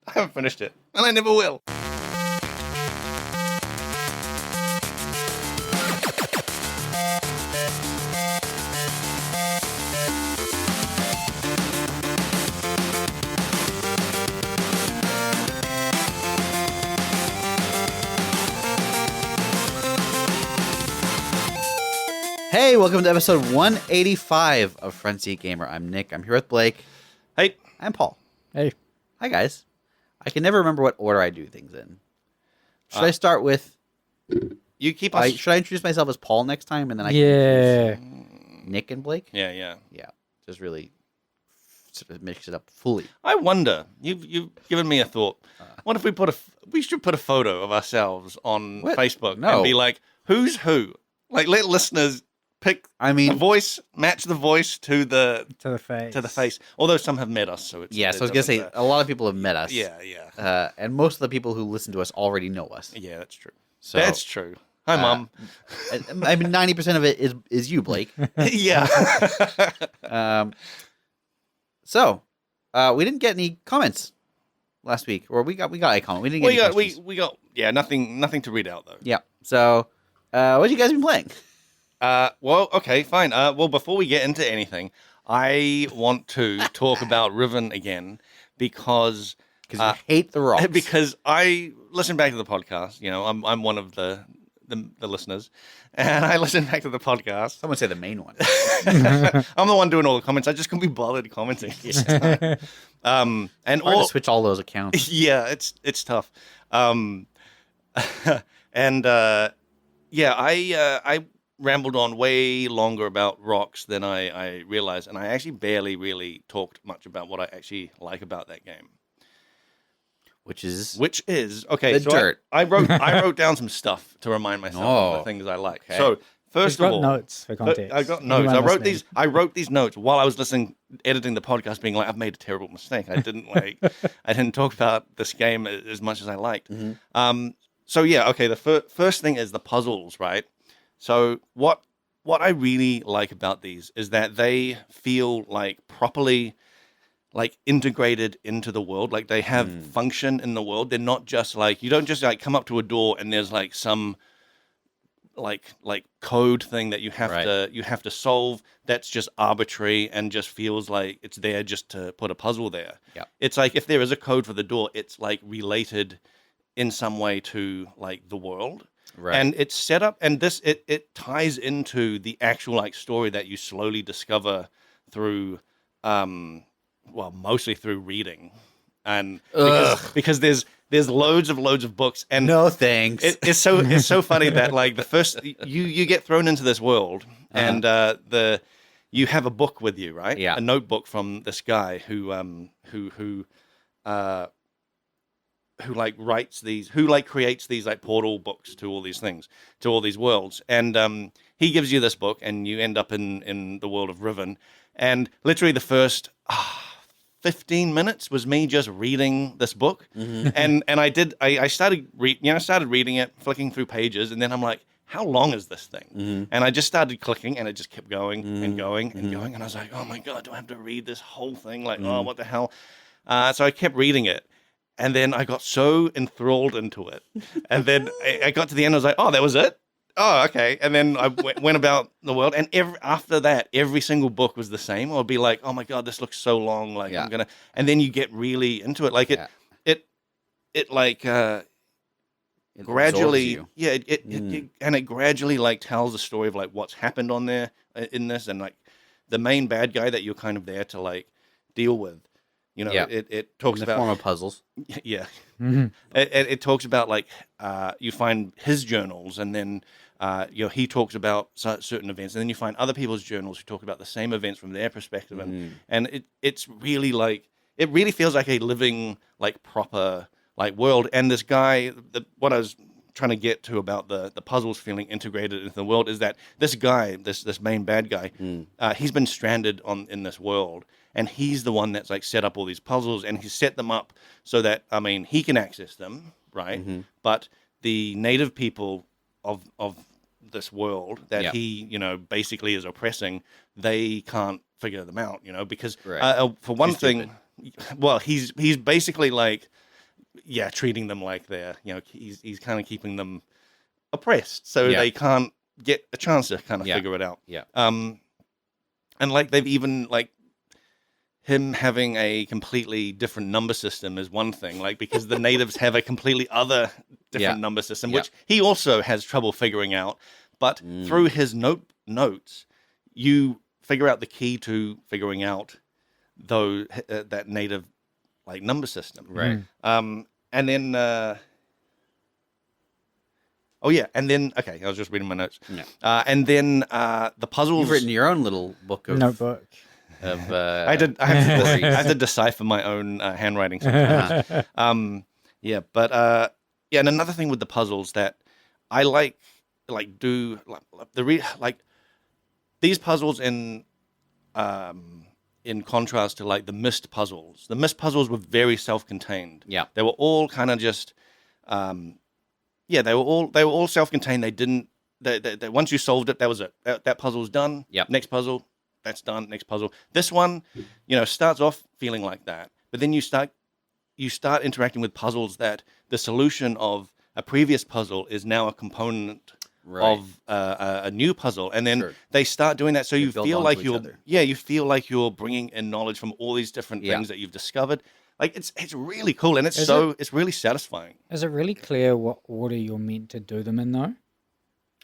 I haven't finished it, and I never will. Hey, welcome to episode 185 of Front Seat Gamer. I'm Nick. I'm here with Blake. Hey. I'm Paul. Hey. Hi, guys. I can never remember what order I do things in. Should I start with... You keep us... Should I introduce myself as Paul next time, and then I can introduce Nick and Blake? Yeah. Yeah. Just really sort of mix it up fully. I wonder, you've given me a thought. What if we should put a photo of ourselves on Facebook and be like, who's who? Like, let listeners pick the voice, match the voice to the face. Although some have met us, so it's... Yeah, so I was going to say, a lot of people have met us. Yeah. And most of the people who listen to us already know us. Yeah, that's true. So, that's true. Hi, Mom. I mean, 90% of it is you, Blake. Yeah. So, we didn't get any comments last week, or we got a comment. We didn't get any questions. We got nothing to read out though. Yeah. So, what have you guys been playing? Well, okay, fine. Well, before we get into anything, I want to talk about Riven again because you hate the rocks. Because I listened back to the podcast. You know, I'm one of the listeners, and I listened back to the podcast. Someone say the main one. I'm the one doing all the comments. I just couldn't be bothered commenting. And it's hard to switch all those accounts. Yeah, it's tough. I rambled on way longer about rocks than I realized, and I actually barely really talked much about what I actually like about that game. Which is okay. The so dirt. I wrote down some stuff to remind myself of the things I like. Okay. So first of all, notes for context. I got notes. I wrote these notes while I was editing the podcast, being like, I've made a terrible mistake. I didn't talk about this game as much as I liked. Mm-hmm. So yeah, okay. The first thing is the puzzles, right? So what I really like about these is that they feel like properly like integrated into the world. Like they have function in the world. They're not just like, you don't just like come up to a door and there's like some like code thing that you have to solve that's just arbitrary and just feels like it's there just to put a puzzle there. Yeah. It's like if there is a code for the door, it's like related in some way to like the world. Right. And it's set up, and it ties into the actual like story that you slowly discover through mostly through reading. And because there's loads of books, and no thanks. It's so funny that like the first you get thrown into this world, and you have a book with you, right? Yeah. A notebook from this guy who creates these like portal books to all these things, to all these worlds. And he gives you this book and you end up in the world of Riven. And literally the first 15 minutes was me just reading this book. Mm-hmm. And I started reading it, flicking through pages, and then I'm like, how long is this thing? Mm-hmm. And I just started clicking, and it just kept going and going and going. And I was like, oh my God, do I have to read this whole thing? Like, oh, what the hell? So I kept reading it. And then I got so enthralled into it. And then I got to the end, I was like, oh, that was it? Oh, okay. And then I went about the world. And after that, every single book was the same. I'd be like, oh my God, this looks so long. Like, I'm going to... And then you get really into it. Like, it gradually... It gradually, like, tells the story of, like, what's happened on there in this. And, like, the main bad guy that you're kind of there to, like, deal with. You know, it talks about... In the form of puzzles. Yeah. Mm-hmm. It talks about, like, you find his journals, and then, he talks about certain events, and then you find other people's journals who talk about the same events from their perspective. And it's really, like... It really feels like a living, like, proper, like, world. And this guy... What I was trying to get to about the puzzles feeling integrated into the world is that this guy, this main bad guy, he's been stranded in this world. And he's the one that's like set up all these puzzles, and he's set them up so that, I mean, he can access them, right? Mm-hmm. But the native people of this world that he, basically is oppressing, they can't figure them out, because for one thing, well, he's basically like treating them like they're, he's kind of keeping them oppressed, so Yeah. they can't get a chance to kind of figure it out. Yeah. And like they've even like him having a completely different number system is one thing, like because the natives have a completely other different number system, which he also has trouble figuring out. But through his notes, you figure out the key to figuring out that native like number system, Right? And then, okay, I was just reading my notes. Yeah. And then the puzzles. You've written your own little book of notebook. Of I have to decipher my own handwriting sometimes. And another thing with the puzzles that I like these puzzles in contrast to like the Myst puzzles. The Myst puzzles were very self-contained. Yeah. They were all kind of just they were all self-contained. They didn't they once you solved it, that was it. That puzzle's done. Yeah. Next puzzle, that's done. Next puzzle. This one, starts off feeling like that, but then you start interacting with puzzles that the solution of a previous puzzle is now a component of a new puzzle, and then they start doing that. So you feel like you're bringing in knowledge from all these different things that you've discovered. Like it's really cool, and it's really satisfying. Is it really clear what order you're meant to do them in, though?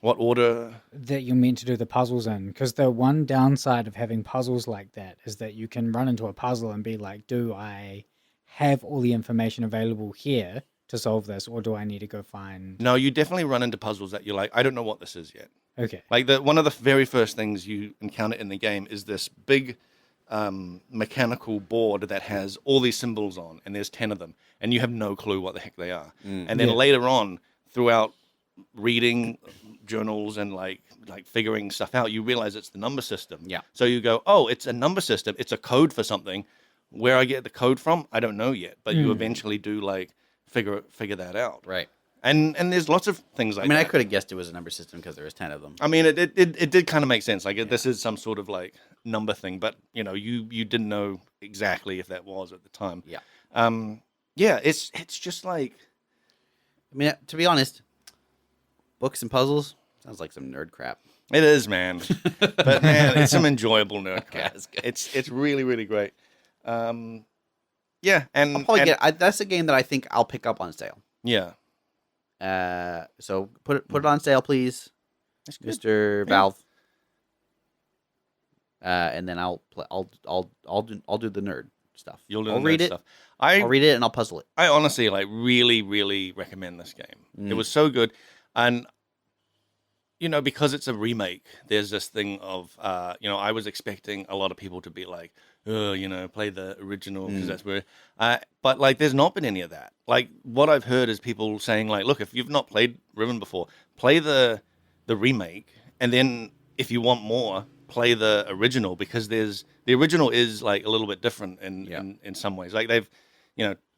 What order? That you're meant to do the puzzles in. Because the one downside of having puzzles like that is that you can run into a puzzle and be like, do I have all the information available here to solve this, or do I need to go find... No, you definitely run into puzzles that you're like, I don't know what this is yet. Okay. Like one of the very first things you encounter in the game is this big mechanical board that has all these symbols on, and there's 10 of them, and you have no clue what the heck they are. And then later on, throughout reading journals and like figuring stuff out, you realize it's the number system. Yeah. So you go, oh, it's a number system. It's a code for something. Where I get the code from, I don't know yet. But you eventually do like figure that out. Right. And there's lots of things like that. I could have guessed it was a number system because there was 10 of them. I mean, it did kind of make sense. Like this is some sort of like number thing, but you didn't know exactly if that was at the time. Yeah. It's just like, I mean, to be honest, books and puzzles sounds like some nerd crap. it is, man. But man, it's some enjoyable nerd crap. that's good. It's really, really great. And I'll probably that's a game that I think I'll pick up on sale. Yeah. So put it on sale, please, Mr. Valve. And then I'll do the nerd stuff. You'll do I'll the read nerd it. stuff. I'll read it and I'll puzzle it. I honestly really, really recommend this game. It was so good, and because it's a remake, there's this thing of I was expecting a lot of people to be like, oh, play the original because that's where. But like, there's not been any of that. Like, what I've heard is people saying like, look, if you've not played Riven before, play the remake, and then if you want more, play the original, because the original is like a little bit different in some ways. Like they've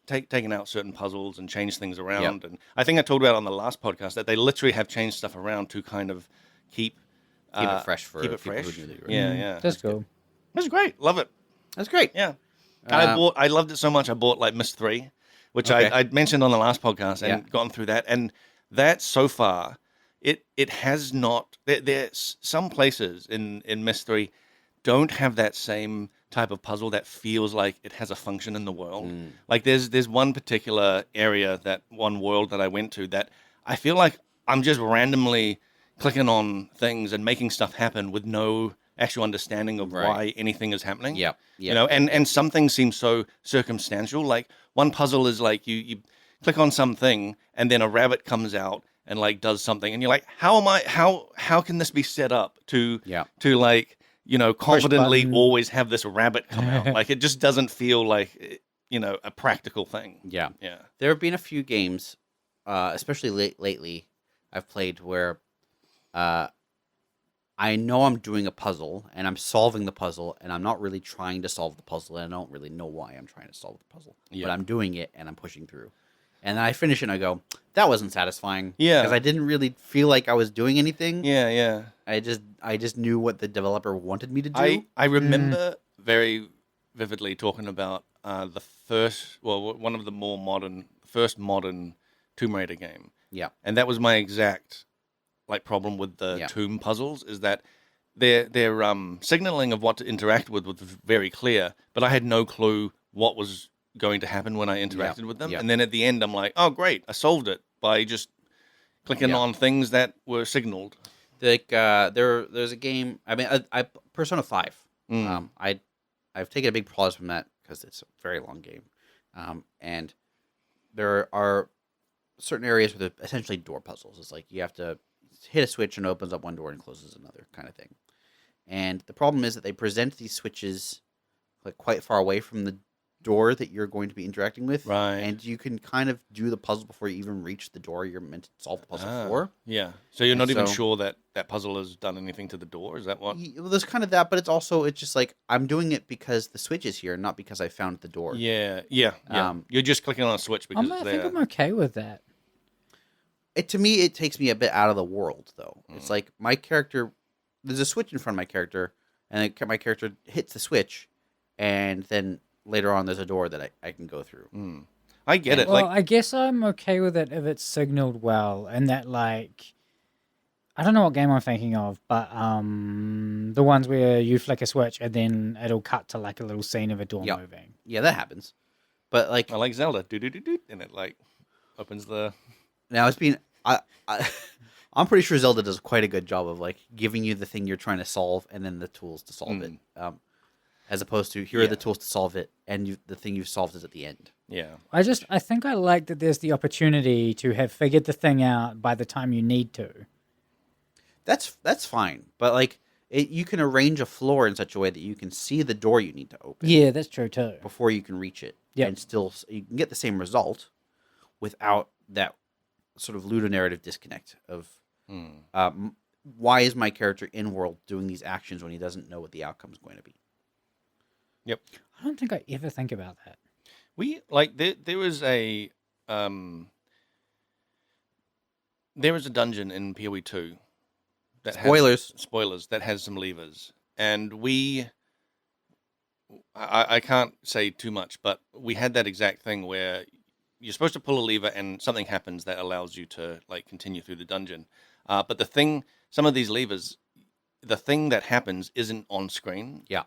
taken out certain puzzles and changed things around. And I think I told about on the last podcast that they literally have changed stuff around to kind of keep it fresh for keep it people fresh. who knew that. Yeah. That's cool. That's great. Love it. That's great. Yeah. And I loved it so much. I bought like Myst 3, which I mentioned on the last podcast, and gotten through that. And that so far, it has not. There's some places in Myst 3 don't have that same type of puzzle that feels like it has a function in the world. Like there's one particular area, one world that I went to, that I feel like I'm just randomly clicking on things and making stuff happen with no actual understanding of why anything is happening. And some things seem so circumstantial. Like one puzzle is like you click on something and then a rabbit comes out and like does something, and you're like, how can this be set up to like confidently always have this rabbit come out? Like it just doesn't feel like a practical thing. Yeah. There have been a few games, especially lately, I've played where I know I'm doing a puzzle and I'm solving the puzzle, and I'm not really trying to solve the puzzle, and I don't really know why I'm trying to solve the puzzle. But I'm doing it and I'm pushing through. And then I finish it and I go, that wasn't satisfying. Yeah. Because I didn't really feel like I was doing anything. Yeah. I just knew what the developer wanted me to do. I remember very vividly talking about one of the first modern Tomb Raider game. Yeah. And that was my exact problem with the tomb puzzles, is that their signaling of what to interact with was very clear, but I had no clue what was going to happen when I interacted with them. And then at the end, I'm like, oh, great, I solved it by just clicking on things that were signaled. Like there's a game. I mean, I Persona 5. I've taken a big pause from that because it's a very long game, and there are certain areas where they're essentially door puzzles. It's like you have to hit a switch and it opens up one door and closes another kind of thing. And the problem is that they present these switches quite far away from the door that you're going to be interacting with, right? And you can kind of do the puzzle before you even reach the door you're meant to solve the puzzle for. Yeah, so you're not even sure that puzzle has done anything to the door. Is that what? Well, there's kind of that, but it's just like I'm doing it because the switch is here, not because I found the door. Yeah. You're just clicking on a switch because I think I'm okay with that. To me, it takes me a bit out of the world, though. It's like my character, there's a switch in front of my character, and my character hits the switch, and then later on there's a door that I can go through. I get it. Well, I guess I'm okay with it if it's signaled well, and that I don't know what game I'm thinking of, but the ones where you flick a switch and then it'll cut to a little scene of a door moving. Yeah, that happens. But I like Zelda, and it opens the. Now it's been I'm pretty sure Zelda does quite a good job of giving you the thing you're trying to solve and then the tools to solve it. As opposed to here are the tools to solve it, and the thing you've solved is at the end. Yeah. I think I like that there's the opportunity to have figured the thing out by the time you need to. That's fine, but you can arrange a floor in such a way that you can see the door you need to open. Yeah, that's true too. Before you can reach it, and still you can get the same result without that sort of ludonarrative disconnect of why is my character in world doing these actions when he doesn't know what the outcome is going to be. Yep. I don't think I ever think about that. There was a dungeon in PoE 2 that spoilers that has some levers, and I can't say too much, but we had that exact thing where you're supposed to pull a lever and something happens that allows you to continue through the dungeon. But some of these levers, the thing that happens isn't on screen. Yeah.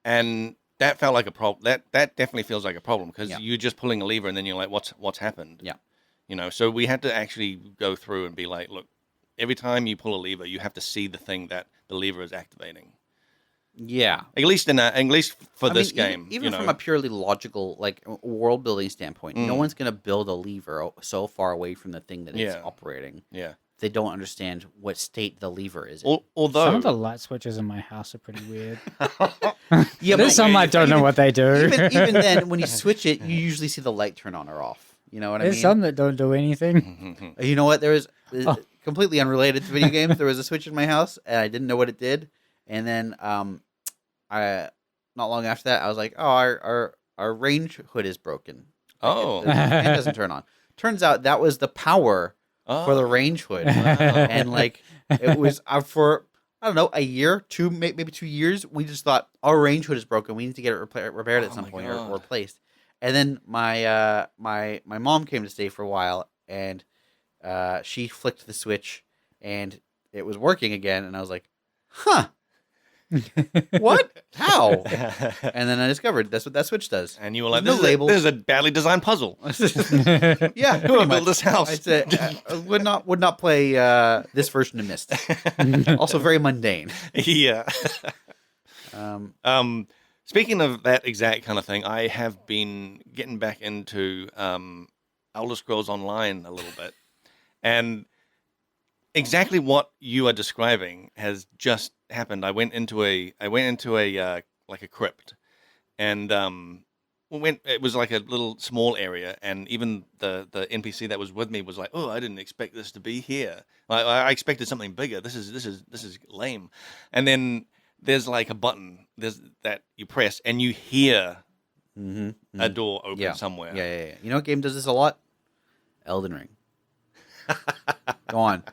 And that felt like a problem. That definitely feels like a problem because you're just pulling a lever and then you're like, what's happened? Yeah. So we had to actually go through and be like, look, every time you pull a lever, you have to see the thing that the lever is activating. Yeah. At least for this game. Even from a purely logical, world building standpoint, no one's going to build a lever so far away from the thing that it's operating. Yeah. They don't understand what state the lever is in. Although some of the light switches in my house are pretty weird. There's some I don't know what they do. Even then, when you switch it, you usually see the light turn on or off. You know what I mean? There's some that don't do anything. You know what? There was completely unrelated to video games. There was a switch in my house, and I didn't know what it did. And then, not long after that, I was like, "Oh, our range hood is broken. Oh, it doesn't turn on." Turns out that was the power for the range hood, and it was for I don't know, a year, maybe 2 years. We just thought our range hood is broken. We need to get it repaired at some point or replaced. And then my mom came to stay for a while, and she flicked the switch, and it was working again. And I was like, "Huh, what? How?" And then I discovered that's what that switch does. And you were like, "This is a badly designed puzzle." Yeah, who built this house? I said, would not play this version of Myst. Also very mundane. Yeah. Speaking of that exact kind of thing, I have been getting back into Elder Scrolls Online a little bit, and exactly what you are describing has just happened. I went into a crypt, and it was like a little small area, and even the NPC that was with me was like, "Oh, I didn't expect this to be here. I expected something bigger. This is lame." And then there's a button that you press, and you hear a door open somewhere. Yeah. You know what game does this a lot? Elden Ring. Go on.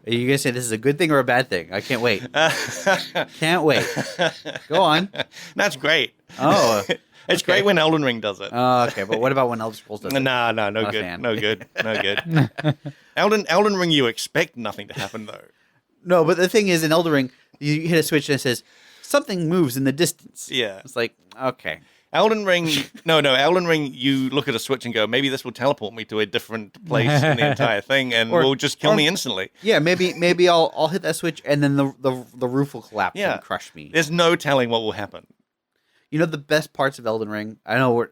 Are you going to say this is a good thing or a bad thing? I can't wait. Can't wait. Go on. That's great. Oh, It's great when Elden Ring does it. Okay, but what about when Elder Scrolls does it? No Not a good, fan. no good, no good. Elden Ring, you expect nothing to happen though. No, but the thing is, in Elden Ring, you hit a switch and it says something moves in the distance. Yeah. It's like, okay. Elden Ring, Elden Ring, you look at a switch and go, maybe this will teleport me to a different place in the entire thing and will just kill me instantly. Yeah, maybe I'll hit that switch and then the roof will collapse and crush me. There's no telling what will happen. You know the best parts of Elden Ring? I know we're...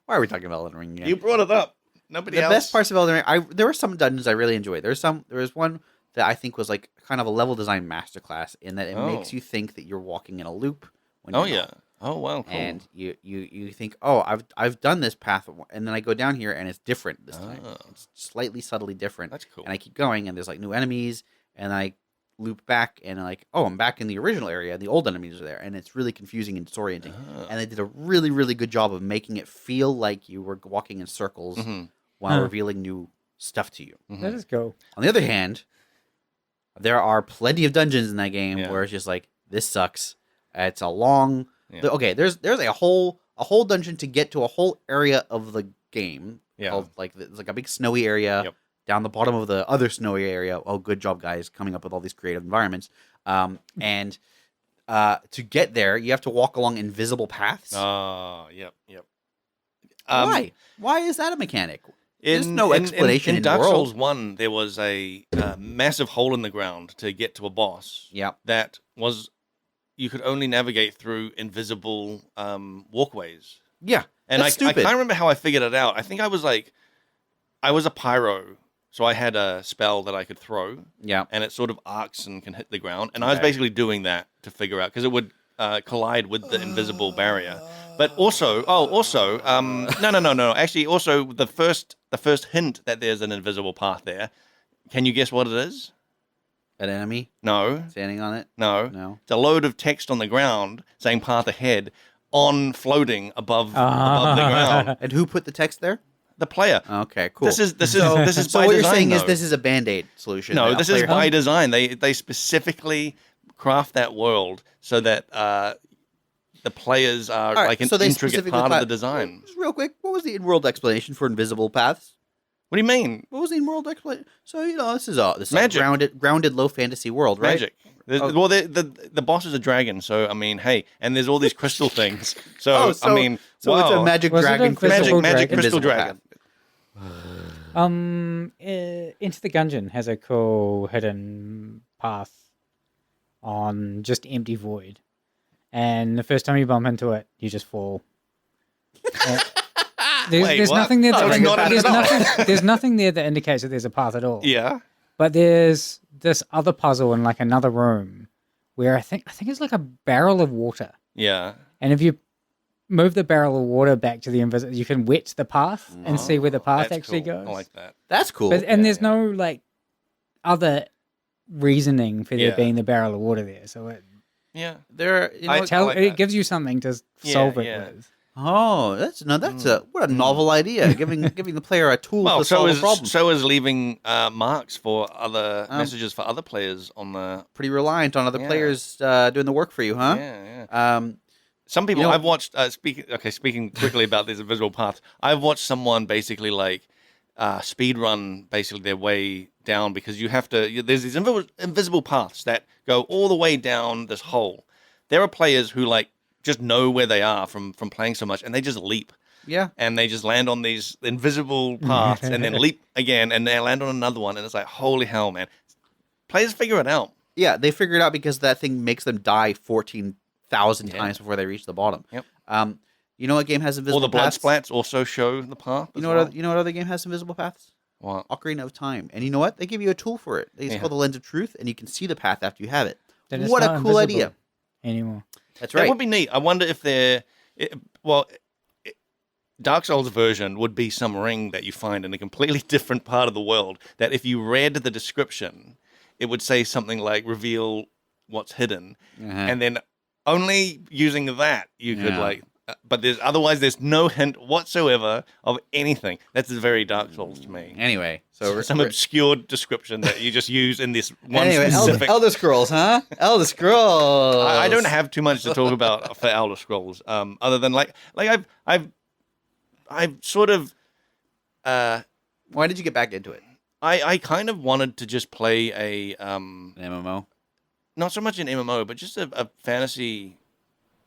Why are we talking about Elden Ring again? You brought it up. Nobody else. The best parts of Elden Ring, there were some dungeons I really enjoyed. There was one that I think was like kind of a level design masterclass in that it makes you think that you're walking in a loop. When you're not. Oh wow, cool. And you think, oh, I've done this path, and then I go down here and it's different this time. It's slightly subtly different. That's cool. And I keep going, and there's like new enemies, and I loop back, and like, oh, I'm back in the original area. The old enemies are there, and it's really confusing and disorienting. And they did a really, really good job of making it feel like you were walking in circles while revealing new stuff to you. That is cool. On the other hand, there are plenty of dungeons in that game where it's just like, this sucks. It's a long. Okay, there's a whole dungeon to get to a whole area of the game. Called, like, it's like a big snowy area. Yep. Down the bottom of the other snowy area. Oh, good job, guys, coming up with all these creative environments. And to get there, you have to walk along invisible paths. Oh, yep. Why? Why is that a mechanic? There's no explanation in Dark the world. Souls 1, there was a massive hole in the ground to get to a boss. Yep. That was, you could only navigate through invisible walkways. Yeah. And that's I stupid. can't remember how I figured it out. I think I was a pyro. So I had a spell that I could throw, and it sort of arcs and can hit the ground. And I was basically doing that to figure out, because it would collide with the invisible barrier. But also, no. Actually, also the first hint that there's an invisible path there. Can you guess what it is? An enemy No, standing on it? no. It's a load of text on the ground saying "path ahead" on floating above the ground. And who put the text there? The player. Okay, cool. This is so by what design, you're saying is though. this is a Band-Aid solution. No, that this a is player- by design. They specifically craft that world so that the players are right, like an so they intricate specifically part of cla- the design. Just real quick, what was the in-world explanation for invisible paths? What do you mean? What was the in-world explanation? So this is Magic. a grounded low fantasy world, right? Magic. Well, the boss is a dragon, so I mean, hey, and there's all these crystal things. So, I mean, wow. it's a magic Was it dragon, a physical magic dragon? crystal invisible dragon. Into the Gungeon has a cool hidden path on just empty void, and the first time you bump into it, you just fall. There's what? nothing there. No, That it's not there's at all. nothing. There's nothing there that indicates that there's a path at all. Yeah. But there's this other puzzle in like another room where I think it's like a barrel of water, Yeah. and if you move the barrel of water back to the invisible, you can wet the path and see where the path That's actually cool. goes. I like that. That's cool. And there's no like other reasoning for there Yeah. being the barrel of water there, so it Yeah. there, I like it that. gives you something to solve it yeah. with. Oh, that's what a novel idea. Giving the player a tool Well, to solve a so problem. is leaving marks for other messages for other players on the. Pretty reliant on other Yeah. players doing the work for you, huh? Yeah. Some people I've watched. Speaking quickly about these invisible paths, I've watched someone basically like speed run basically their way down, because you have to. There's these invisible paths that go all the way down this hole. There are players who like just know where they are from playing so much, and they just leap. Yeah. And they just land on these invisible paths and then leap again, and they land on another one, and it's like, holy hell, man! Players figure it out. Yeah, they figure it out because that thing makes them die 14,000 times before they reach the bottom. Yep. You know what game has invisible All the blood paths? splats also show the path. You know what other game has invisible paths? What? Ocarina of Time. And you know what? They give you a tool for it. It's called the Lens of Truth, and you can see the path after you have it. Then it's What not a cool invisible idea. anymore. That's That right. would be neat. I wonder if Dark Souls version would be some ring that you find in a completely different part of the world, that if you read the description, it would say something like reveal what's hidden. Uh-huh. And then only using that, you could Yeah. like, but there's no hint whatsoever of anything. That's very Dark Souls to me. Anyway, so Some obscure description that you just use in this one anyway, specific. Elder Scrolls, huh? Elder Scrolls. I don't have too much to talk about for Elder Scrolls, other than like I've sort of. Why did you get back into it? I kind of wanted to just play An MMO. not so much an MMO, but just a fantasy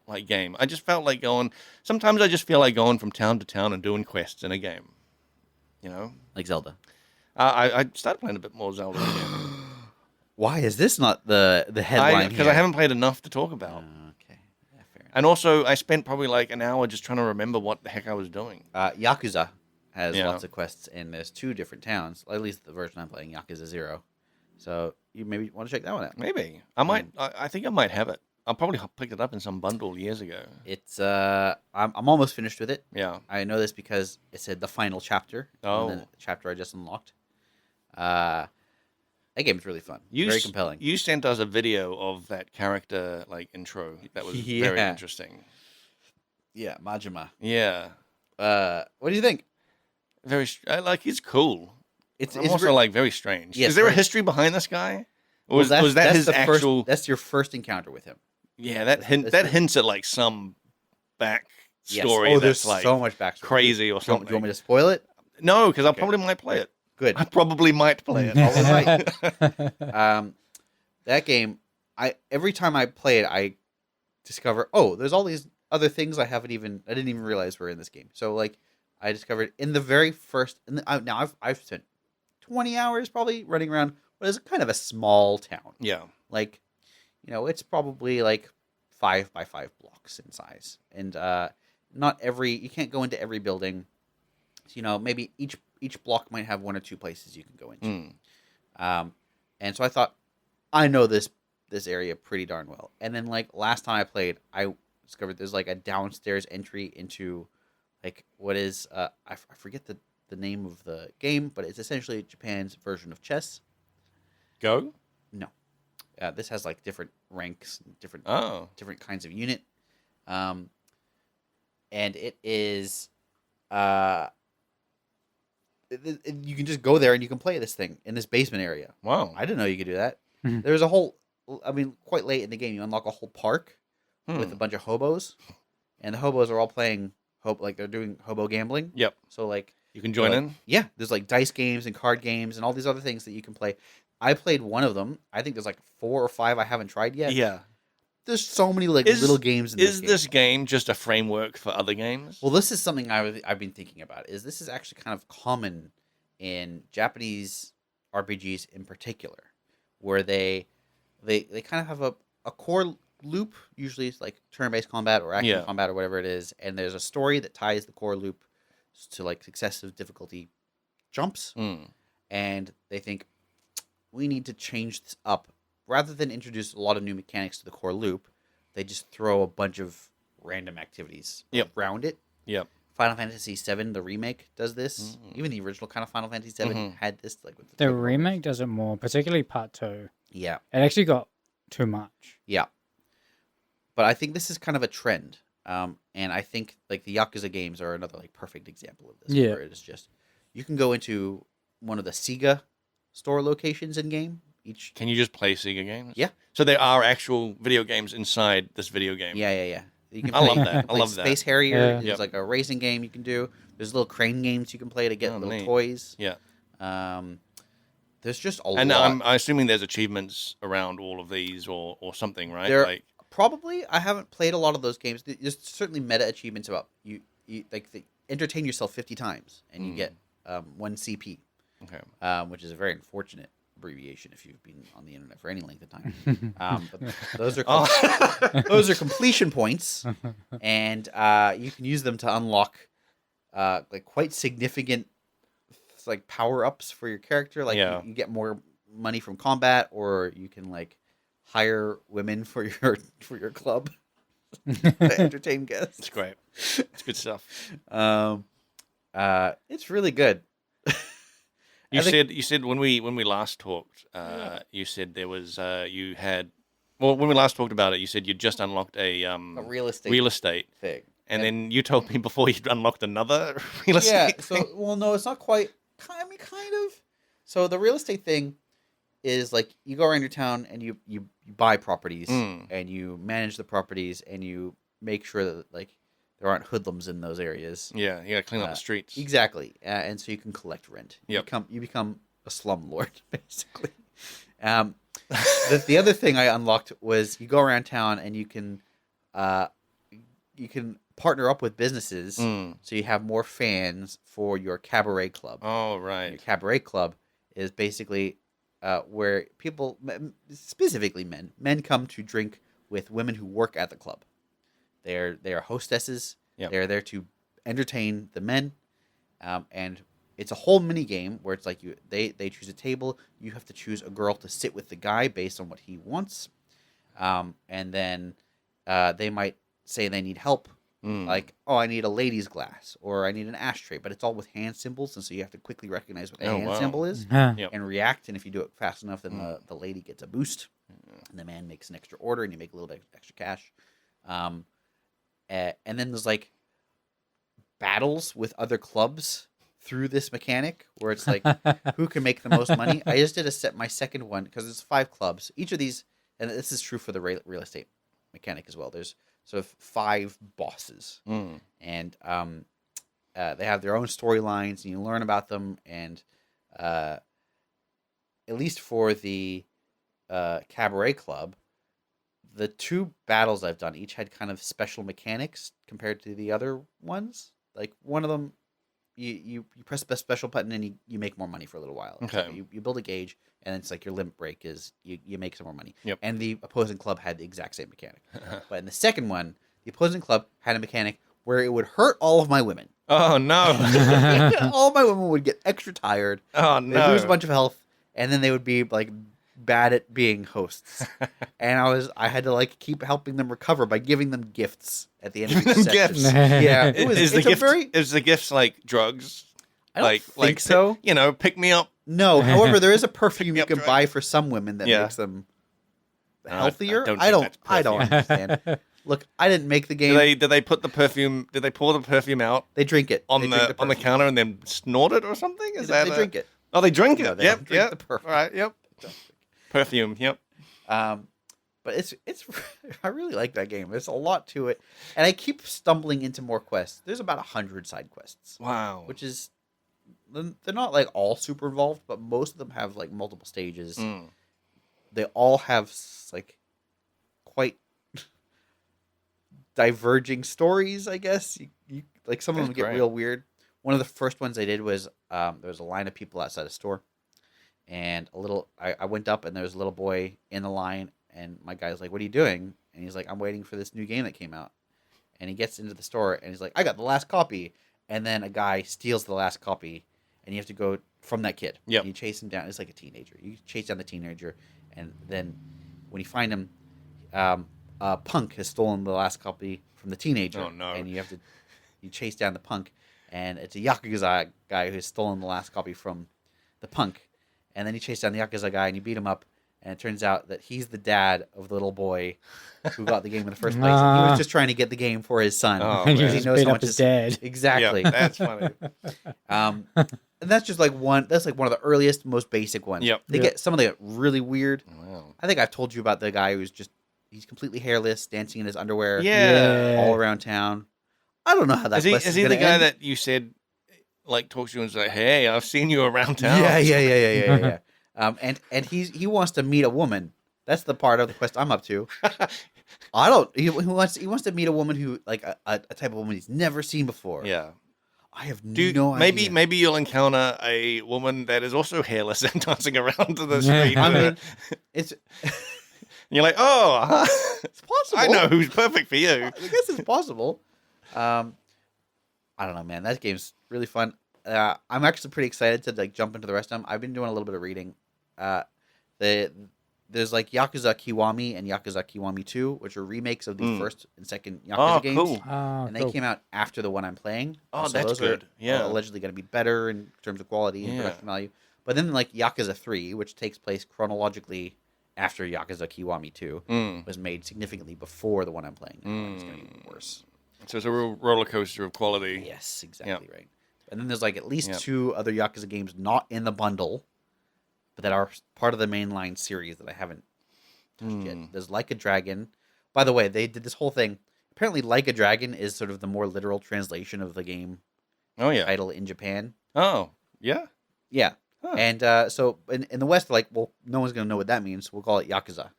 like game. I just felt like going. Sometimes I just feel like going from town to town and doing quests in a game. You know, Like Zelda. I started playing a bit more Zelda again. Why is this not the headline? Because I haven't played enough to talk about. Okay, yeah, fair enough. And also, I spent probably like an hour just trying to remember what the heck I was doing. Yakuza has Yeah. lots of quests, and there's 2 different towns. At least the version I'm playing, Yakuza Zero. So you maybe want to check that one out. Maybe I might. I think I might have it. I probably picked it up in some bundle years ago. It's I'm almost finished with it. Yeah. I know this because it said the final chapter. Oh. On the chapter I just unlocked. That game's really fun. Very compelling. You sent us a video of that character like intro. That was very Yeah. interesting. Yeah, Majima. Yeah. What do you think? Very like he's cool. It's also like very strange. Yes, Is there a right. history behind this guy? Or well, was that his the actual? First, that's your first encounter with him. Yeah, that that's- hints at like some back Yes. story Oh, that's there's like so much backstory. crazy or Do something. you want me to spoil it? No, because I Okay. probably might play it. Good. I probably might play it. All right. That game, every time I play it, I discover there's all these other things I didn't even realize were in this game. So like I discovered in the very first, now I've spent 20 hours probably running around what is kind of a small town. Yeah. Like, it's probably like 5 by 5 blocks in size, and you can't go into every building. So, maybe each block might have 1 or 2 places you can go into. And so I thought, I know this area pretty darn well. And then like last time I played, I discovered there's like a downstairs entry into like what is I forget the name of the game, but it's essentially Japan's version of chess. Go. No, this has like different ranks, different kinds of unit, and it is you can just go there and you can play this thing in this basement area. Wow. I didn't know you could do that. Mm-hmm. There's a whole, quite late in the game, you unlock a whole park with a bunch of hobos, and the hobos are all playing like they're doing hobo gambling. Yep. So like You can join in. yeah, there's like dice games and card games and all these other things that you can play. I played one of them. I think there's like 4 or 5 I haven't tried yet. Yeah. There's so many like little games in this game. Is this game just a framework for other games? Well, this is something I've been thinking about. This is actually kind of common in Japanese RPGs in particular, where they kind of have a core loop. Usually it's like turn-based combat or action combat or whatever it is, and there's a story that ties the core loop to like successive difficulty jumps. And they think we need to change this up. Rather than introduce a lot of new mechanics to the core loop, they just throw a bunch of random activities around it. Yep. Final Fantasy VII, the remake, does this. Even the original kind of Final Fantasy VII had this. Like with The remake does it more, particularly part 2. Yeah. It actually got too much. Yeah. But I think this is kind of a trend. And I think like the Yakuza games are another like perfect example of this. Yeah. Where it is just, you can go into one of the Sega store locations in game. Can you just play Sega games? Yeah. So there are actual video games inside this video game. Yeah. You can I love that. I like love that. Space Harrier. Yeah. There's Yep. like a racing game you can do. There's little crane games you can play to get little neat. toys. Yeah. There's just a And lot. I'm assuming there's achievements around all of these or something, right? There Like, probably I haven't played a lot of those games. There's certainly meta achievements about you like entertain yourself 50 times and you get 1 CP. okay. Which is a very unfortunate abbreviation if you've been on the internet for any length of time. But those are those are completion points, and you can use them to unlock like quite significant like power ups for your character. Like you get more money from combat, or you can like hire women for your club to entertain guests. It's great. It's good stuff. It's really good. You said when we last talked, you said there was when we last talked about it, you said you just unlocked a A real estate real estate, thing. And then you told me before you'd unlocked another real estate Yeah. thing. So, well, no, it's not quite. I mean, kind of. So the real estate thing is like you go around your town and you buy properties and you manage the properties and you make sure that like there aren't hoodlums in those areas. Yeah, you gotta clean up the streets. Exactly, and so you can collect rent. Yep. You become a slumlord basically. The other thing I unlocked was you go around town and you can partner up with businesses so you have more fans for your cabaret club. Oh, And right. your cabaret club is basically where people, specifically men come to drink with women who work at the club. They are hostesses. Yep. They're there to entertain the men, and it's a whole mini game where it's like they choose a table. You have to choose a girl to sit with the guy based on what he wants, and then they might say they need help. Like, oh, I need a lady's glass, or I need an ashtray, but it's all with hand symbols, and so you have to quickly recognize what the hand symbol is Yep. and react. And if you do it fast enough, then the lady gets a boost, and the man makes an extra order, and you make a little bit extra cash. And then there's like battles with other clubs through this mechanic, where it's like who can make the most money. I just did my second one because there's 5 clubs. Each of these, and this is true for the real estate mechanic as well. There's sort of 5 bosses, and they have their own storylines, and you learn about them. And at least for the cabaret club, the 2 battles I've done each had kind of special mechanics compared to the other ones. Like one of them, you press the special button and you make more money for a little while. Okay. So you build a gauge, and it's like your limit break is you make some more money. Yep. And the opposing club had the exact same mechanic. But in the second one, the opposing club had a mechanic where it would hurt all of my women. Oh, no. All of my women would get extra tired. Oh, They'd no. lose a bunch of health, and then they would be like bad at being hosts. And I had to like keep helping them recover by giving them gifts at the end of Giving each them session. gifts? Yeah, Is the gifts like drugs? I don't think so. You know, pick me up. No, however, there is a perfume you Up can drug. buy for some women that Yeah. makes them I healthier. don't I think that's I don't understand. Look, I didn't make the game. Did they put the perfume? Did they pour the perfume out They drink it on They drink the on the perfume. counter and then snort it or something? Is They that drink it. Oh, they drink it. No, they Yep. don't drink Yep. the perfume. All right. Yep. Perfume. Yep. But it's I really like that game. There's a lot to it, and I keep stumbling into more quests. There's about 100 side quests, Wow. which is they're not like all super involved, but most of them have like multiple stages. They all have like quite diverging stories, I guess. You like some of them That's get great. real weird. One of the first ones I did was there was a line of people outside a store, and I went up and there was a little boy in the line, and my guy was like, "What are you doing?" And he's like, "I'm waiting for this new game that came out." And he gets into the store and he's like, "I got the last copy." And then a guy steals the last copy, and you have to go from that kid. Yep. And you chase him down. It's like a teenager. You chase down the teenager, and then when you find him, Punk has stolen the last copy from the teenager. Oh, no. And you chase down the Punk, and it's a Yakuza guy who's stolen the last copy from the Punk. And then you chase down the Yakuza guy and you beat him up, and it turns out that he's the dad of the little boy who got the game in the first place. And he was just trying to get the game for his son. Oh, And you man. He just knows beat how up much his his- dad. Exactly. Yeah, that's funny. And that's just like one. That's like one of the earliest, most basic ones. Yep. They get some of them get really weird. Wow. I think I've told you about the guy he's completely hairless, dancing in his underwear, Yeah. all around town. I don't know how that Is he quest is he gonna the guy end. that you said like talks to you and is like, "Hey, I've seen you around town." Yeah. And he wants to meet a woman. That's the part of the quest I'm up to. I don't. He wants to meet a woman who like a type of woman he's never seen before. Yeah. I have Do no idea. maybe you'll encounter a woman that is also hairless and dancing around to the street. I and mean, it's you're like, oh, it's possible. I know who's perfect for you. I guess it's possible. I don't know, man. That game's really fun. I'm actually pretty excited to like jump into the rest of them. I've been doing a little bit of reading. There's like Yakuza Kiwami and Yakuza Kiwami 2, which are remakes of the first and second Yakuza Oh, games. cool. Oh, And they came out after the one I'm playing. Oh, So that's those good. Are Yeah. allegedly going to be better in terms of quality and Yeah. production value. But then like Yakuza 3, which takes place chronologically after Yakuza Kiwami 2, was made significantly before the one I'm playing now. It's going to be worse. So it's a real roller coaster of quality. Yes, exactly right. And then there's like at least 2 other Yakuza games not in the bundle, but that are part of the mainline series that I haven't touched yet. There's Like a Dragon. By the way, they did this whole thing. Apparently, Like a Dragon is sort of the more literal translation of the game title in Japan. Oh, yeah? Yeah. Huh. And so in the West, they're like, well, no one's going to know what that means. So we'll call it Yakuza.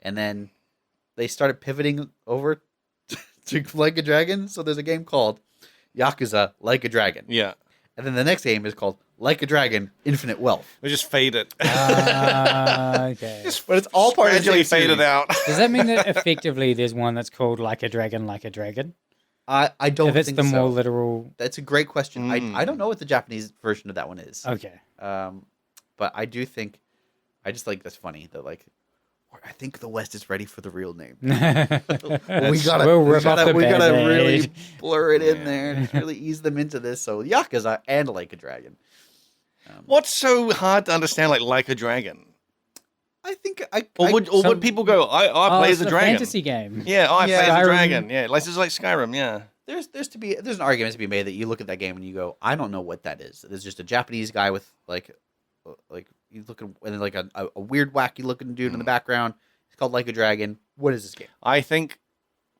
And then they started pivoting over to Like a Dragon. So there's a game called Yakuza Like a Dragon. Yeah. And then the next game is called Like a Dragon Infinite Wealth. We just fade it. Okay. But it's all part of the Gradually same fade it series. out. Does that mean that effectively there's one that's called Like a Dragon, Like a Dragon? I don't If it's think the so. more literal. That's a great question. I don't know what the Japanese version of that one is. Okay. But I do think, I just like that's funny that like, I think the West is ready for the real name. we We'll rip off the gotta Band-Aid. really blur it in there and really ease them into this. So Yakuza and Like a Dragon. What's so hard to understand, like a dragon? I think Would people go, I play as it's a dragon? fantasy game. Yeah, I play as a Skyrim. dragon. Yeah, like it's like Skyrim, yeah. there's an argument to be made that you look at that game and you go, I don't know what that is. There's just a Japanese guy with like you look at and then like a weird wacky looking dude in the background. It's called Like a Dragon. What is this game? I think,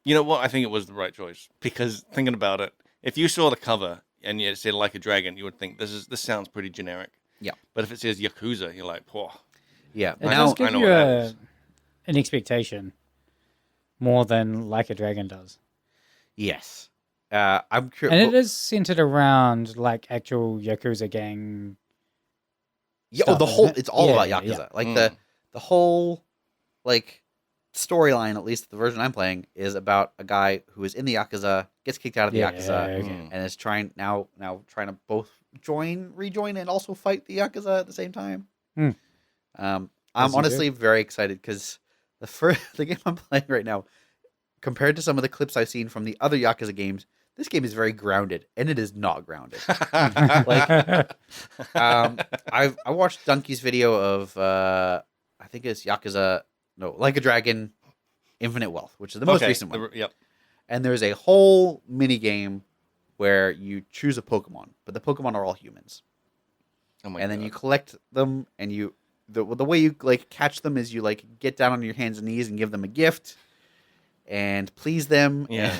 you know what? I think it was the right choice because thinking about it, if you saw the cover and it said like a dragon, you would think this sounds pretty generic. Yeah. But if it says Yakuza, you're like, whoa. Yeah. It Now- does I give know you what that is. an expectation more than Like a Dragon does. Yes. I'm curious. And it is centered around like actual Yakuza gang. Yeah, stuff, the whole isn't it? it's all Yeah, about yeah, Yakuza. yeah. Like the whole like storyline, at least the version I'm playing, is about a guy who is in the Yakuza, gets kicked out of the Yakuza, okay. and is trying trying to both rejoin, and also fight the Yakuza at the same time. Hmm. I'm Does he honestly very excited because the game I'm playing right now, compared to some of the clips I've seen from the other Yakuza games, this game is very grounded, and it is not grounded. Like, I watched Donkey's video of I think it's Like a Dragon, Infinite Wealth, which is the most recent one. Yep. And there's a whole mini game where you choose a Pokemon, but the Pokemon are all humans, Oh my and then God. you collect them, and the way you like catch them is you like get down on your hands and knees and give them a gift, and please them. Yeah.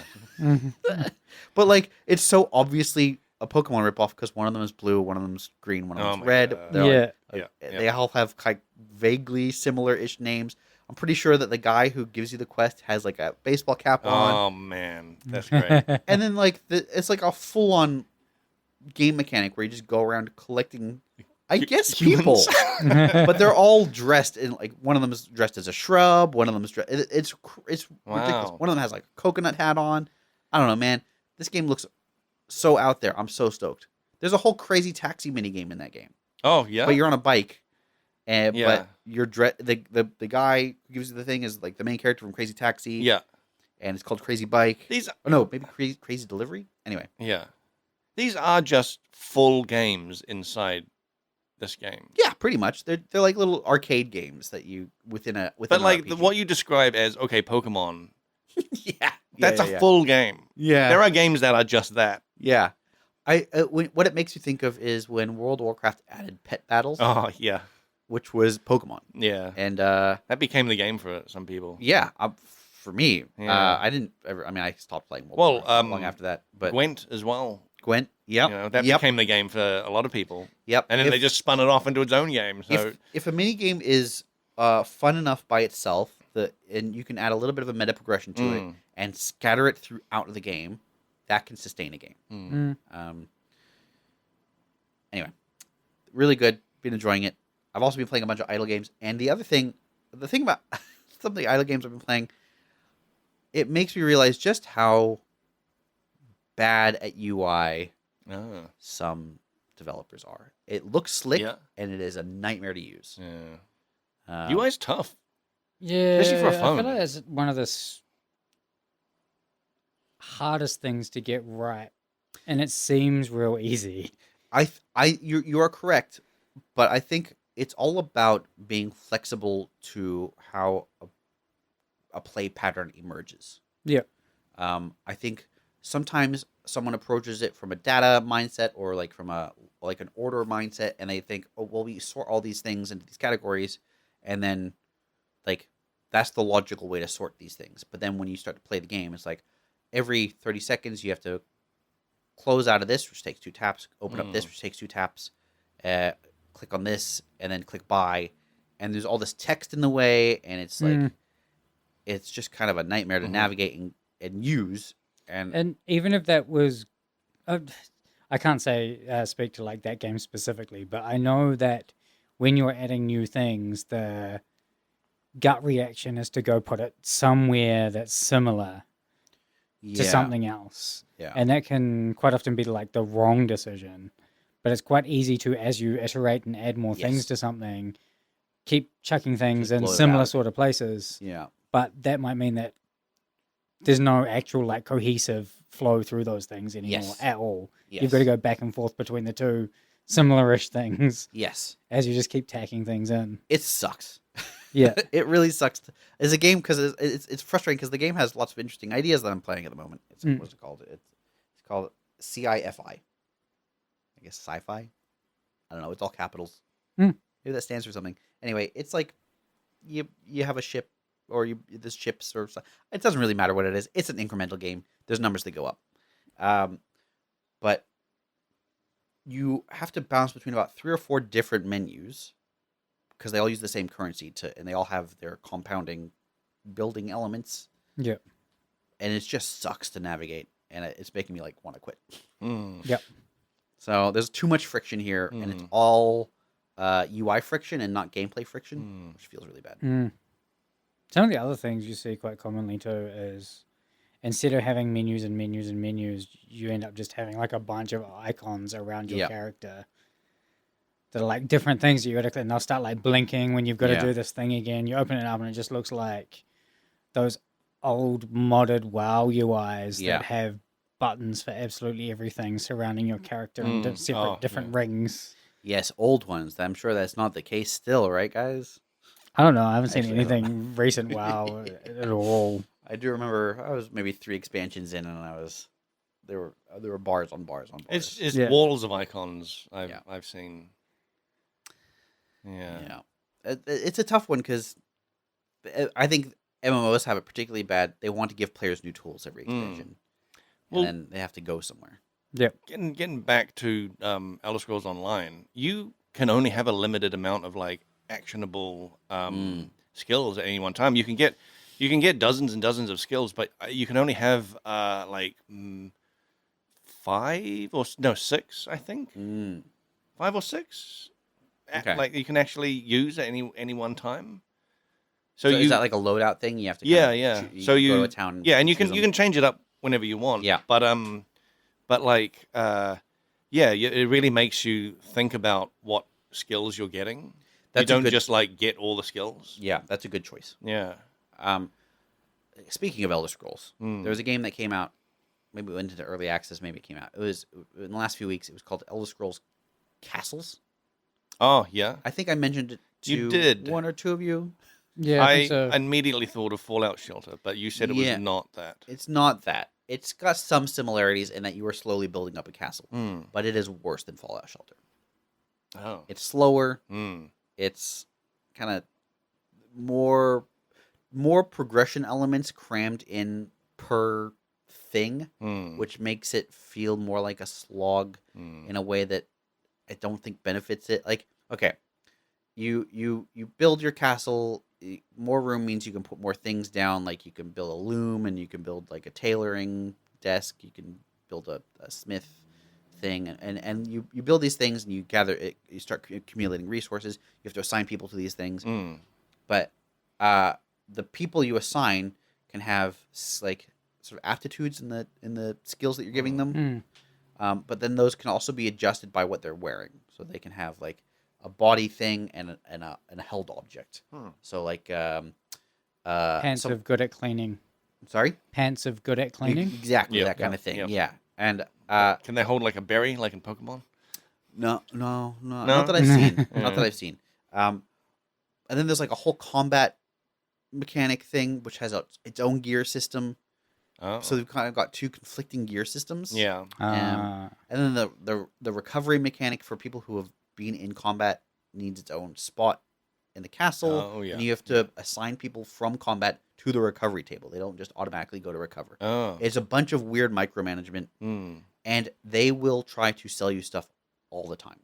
But like it's so obviously a Pokemon ripoff because one of them is blue, one of them's green, one of Oh them's my red. God. They're Yeah. They all have like vaguely similar-ish names. I'm pretty sure that the guy who gives you the quest has like a baseball cap on, Oh man, that's great. and then like it's like a full-on game mechanic where you just go around collecting, I guess, people. But they're all dressed in like one of them is dressed as a shrub, one of them is dressed. It's ridiculous. Wow. One of them has like a coconut hat on. I don't know, man. This game looks so out there. I'm so stoked. There's a whole crazy taxi mini game in that game, Oh yeah. but you're on a bike, and Yeah. but you're the guy who gives you the thing is like the main character from Crazy Taxi. Yeah. and it's called Crazy Bike. These. Oh no, maybe Crazy Delivery. Anyway, Yeah. These are just full games inside this game. yeah, pretty much. They're like little arcade games that you within But an like RPG. what you describe as Pokemon, yeah, that's a full game. Yeah, There are games that are just that. yeah. What it makes you think of is when World of Warcraft added pet battles, Oh yeah, which was Pokemon, yeah. and That became the game for some people. yeah, for me, Yeah. I didn't ever. I mean, I stopped playing World Well, of Warcraft not long after that. But Gwent as well. Gwent, yep, You know, that yep, became the game for a lot of people. yep. And then they just spun it off into its own game. So if a mini game is fun enough by itself, and you can add a little bit of a meta progression to it and scatter it throughout the game, that can sustain a game. Anyway, really good. Been enjoying it. I've also been playing a bunch of idle games, and the thing about some of the idle games I've been playing, it makes me realize just how bad at UI oh, some developers are. It looks slick, Yeah. and it is a nightmare to use. yeah. UI's tough. Yeah, Especially for a I phone. feel like it's one of the hardest things to get right, and it seems real easy. You are correct, but I think it's all about being flexible to how a play pattern emerges. Yeah. I think sometimes someone approaches it from a data mindset or like from a like an order mindset, and they think, oh well, we sort all these things into these categories, and then like that's the logical way to sort these things. But then when you start to play the game, it's like every 30 seconds you have to close out of this, which takes 2 taps, open up this, which takes 2 taps, click on this, and then click buy. And there's all this text in the way, and it's like it's just kind of a nightmare to navigate and use. And even if that was, I can't say speak to like that game specifically, but I know that when you're adding new things, the gut reaction is to go put it somewhere that's similar to something else. Yeah. And that can quite often be like the wrong decision. But it's quite easy to, as you iterate and add more things to something, keep chucking things in similar sort of places. Yeah. But that might mean that there's no actual like cohesive flow through those things anymore at all. Yes. You've got to go back and forth between the two similar-ish things. Yes. As you just keep tacking things in. It sucks. Yeah. It really sucks. It's a game because it's frustrating because the game has lots of interesting ideas that I'm playing at the moment. What's it called? It's called CIFI. I guess sci-fi. I don't know. It's all capitals. Maybe that stands for something. Anyway, it's like you have a ship or there's ships or something. It doesn't really matter what it is. It's an incremental game. There's numbers that go up. But you have to bounce between about 3 or 4 different menus because they all use the same currency and they all have their compounding building elements. Yeah. And it just sucks to navigate, and it's making me like want to quit. Yep. So there's too much friction here, and it's all UI friction and not gameplay friction, which feels really bad. Some of the other things you see quite commonly too is instead of having menus and menus and menus, you end up just having like a bunch of icons around your character that are like different things that you got to click, and they'll start like blinking when you've got to do this thing again. You open it up and it just looks like those old modded WoW UIs that have buttons for absolutely everything surrounding your character and separate different rings. Yes, old ones. I'm sure that's not the case still, right, guys? I don't know. I haven't seen anything recent WoW at all. I do remember I was maybe 3 expansions in, and there were bars on bars on bars. It's walls of icons I've seen. Yeah. It's a tough one because I think MMOs have it particularly bad. They want to give players new tools every expansion, and then they have to go somewhere. Yeah. Getting back to Elder Scrolls Online, you can only have a limited amount of like actionable skills at any one time. You can get dozens and dozens of skills, but you can only have 6, I think. 5 or 6. Okay. Like you can actually use at any one time. So is that like a loadout thing? You have to So you go to a town. And you can change it up whenever you want. Yeah. But like it really makes you think about what skills you're getting. You don't just like get all the skills. Yeah, that's a good choice. Yeah. Speaking of Elder Scrolls, there was a game that came out. Maybe it went into early access. Maybe it came out. It was in the last few weeks. It was called Elder Scrolls Castles. Oh yeah. I think I mentioned it to You did. 1 or 2 of you. Yeah, I think so. immediately thought of Fallout Shelter, but you said it was not that. It's not that. It's got some similarities in that you are slowly building up a castle, but it is worse than Fallout Shelter. Oh. It's slower. It's kind of more progression elements crammed in per thing, which makes it feel more like a slog in a way that I don't think benefits it. Like, okay, you build your castle. More room means you can put more things down. Like you can build a loom, and you can build like a tailoring desk. You can build a smith thing, and you build these things, and you gather it. You start accumulating resources. You have to assign people to these things, but the people you assign can have like sort of aptitudes in the skills that you're giving them. But then those can also be adjusted by what they're wearing, so they can have like a body thing and a held object. So like Pants of good at cleaning. Sorry, Pants of good at cleaning. exactly that kind of thing. Yep. Yeah, and Can they hold like a berry, like in Pokemon? no, not that I've seen. Not that I've seen. And then there's like a whole combat mechanic thing, which has its own gear system. Oh. So they've kind of got two conflicting gear systems. Yeah. And then the recovery mechanic for people who have been in combat needs its own spot in the castle. Oh, yeah. And you have to assign people from combat to the recovery table. They don't just automatically go to recover. Oh. It's a bunch of weird micromanagement, and they will try to sell you stuff all the time.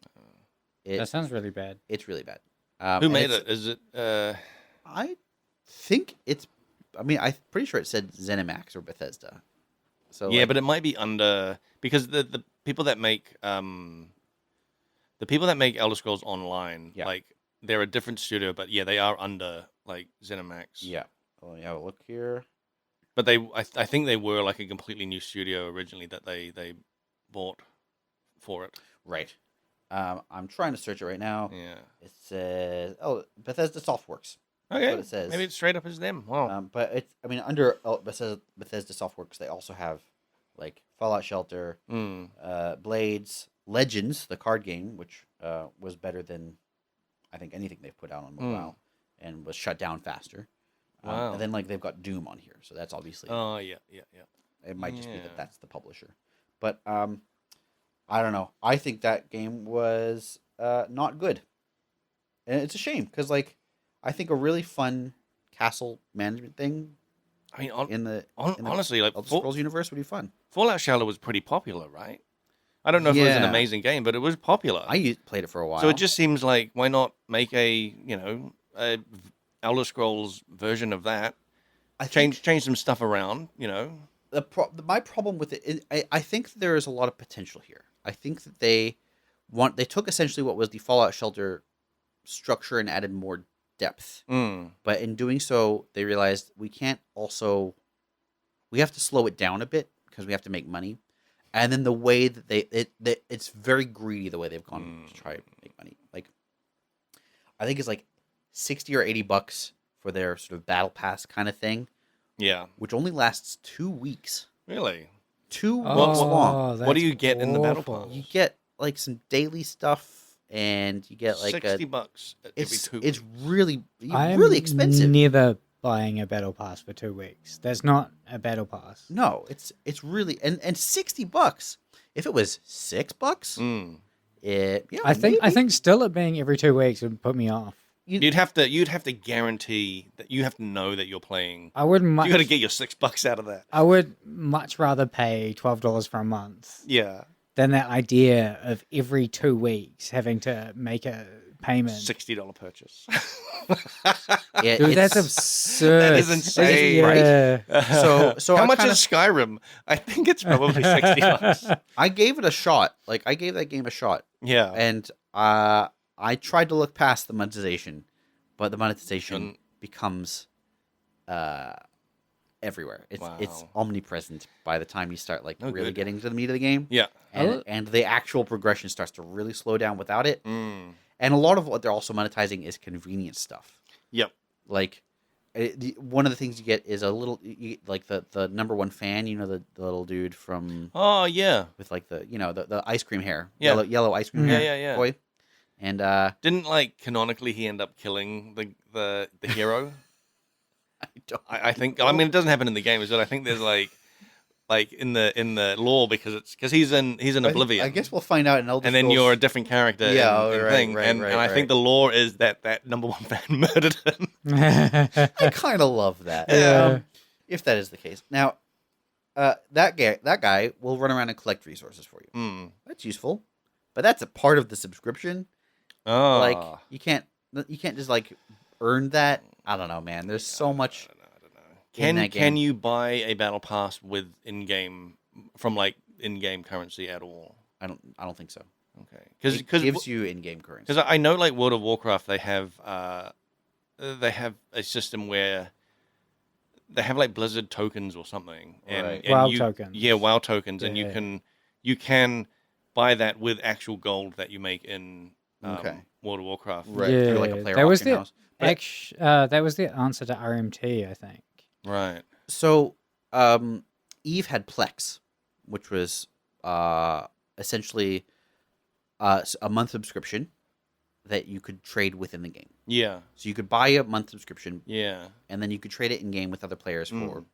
That sounds really bad. It's really bad. Who made it? Is it? I think it's. I mean, I'm pretty sure it said ZeniMax or Bethesda. So Yeah, but it might be under because the people that make Elder Scrolls Online, Yeah. like they're a different studio, but yeah, they are under like ZeniMax. yeah. Oh yeah, look here. But I think they were like a completely new studio originally that they bought for it. Right. I'm trying to search it right now. Yeah. It says, Bethesda Softworks. Okay. That's what it says. Maybe it's straight up as them. Wow. But it's, I mean, under Bethesda Softworks, they also have like Fallout Shelter, Blades, Legends, the card game, which was better than I think anything they've put out on mobile, and was shut down faster. Wow. And then like they've got Doom on here, so that's obviously. Oh yeah. It might just be that that's the publisher, but I don't know. I think that game was not good, and it's a shame because like I think a really fun castle management thing. I mean, in the honestly, like Elder Scrolls universe would be fun. Fallout Shelter was pretty popular, right? I don't know if it was an Yeah. amazing game, but it was popular. Played it for a while. So it just seems like why not make a Elder Scrolls version of that? Change some stuff around, my problem with it is I think there is a lot of potential here. I think that they took essentially what was the Fallout Shelter structure and added more depth. But in doing so, they realized we have to slow it down a bit because we have to make money. And then the way that it's very greedy the way they've gone to try to make money. Like, I think it's like $60 or $80 for their sort of battle pass kind of thing. Yeah. Which only lasts 2 weeks. Really? 2 weeks long. What do you get in the battle awful. pass? You get like some daily stuff, and you get like $60 every 2 weeks. It's really I'm really expensive. Never buying a battle pass for 2 weeks. That's not a battle pass. No, it's really and $60. If it was $6, I think still it being every 2 weeks would put me off. You'd have to guarantee that you have to know that you're playing. I would much. You got to get your $6 out of that. I would much rather pay $12 for a month Yeah. than that idea of every 2 weeks having to make a payment. $60 purchase. Dude, that's absurd. That is insane. Yeah. So how I much kinda- is Skyrim? I think it's probably $60. I gave it a shot. Like I gave that game a shot, Yeah. and I tried to look past the monetization, but the monetization becomes everywhere. It's Wow. omnipresent by the time you start like Oh, really good. getting to the meat of the game. Yeah. And the actual progression starts to really slow down without it. And a lot of what they're also monetizing is convenience stuff. Yep. Like one of the things you get is a little like the number one fan, the little dude from Oh yeah. with like the ice cream hair, Yeah. yellow ice cream Yeah, hair yeah. boy. And Didn't canonically he end up killing the hero? I think. I mean, it doesn't happen in the game, but I think there's like in the lore because he's in Oblivion. I guess we'll find out in Elder and then Scrolls. you're a different character. in thing. And I think the lore is that number one fan murdered him. I kind of love that. Yeah. If that is the case. Now, that guy will run around and collect resources for you. That's useful, but that's a part of the subscription. Oh, Like you can't just like earn that. I don't know, man. There's so much. in that Can game. you buy a battle pass with in-game currency at all? I don't think so. Okay, It gives you in-game currency. because I know like World of Warcraft they have a system where they have like Blizzard tokens or something, and, Right. and WoW you, tokens. Yeah, WoW tokens, and Yeah. you can buy that with actual gold that you make in Okay. World of Warcraft. Right. Yeah, Through, like, a player that was auction the house. that was the answer to RMT, I think. Right. So, Eve had Plex, which was essentially a month subscription that you could trade within the game. Yeah. So you could buy a month subscription, Yeah. and then you could trade it in game with other players for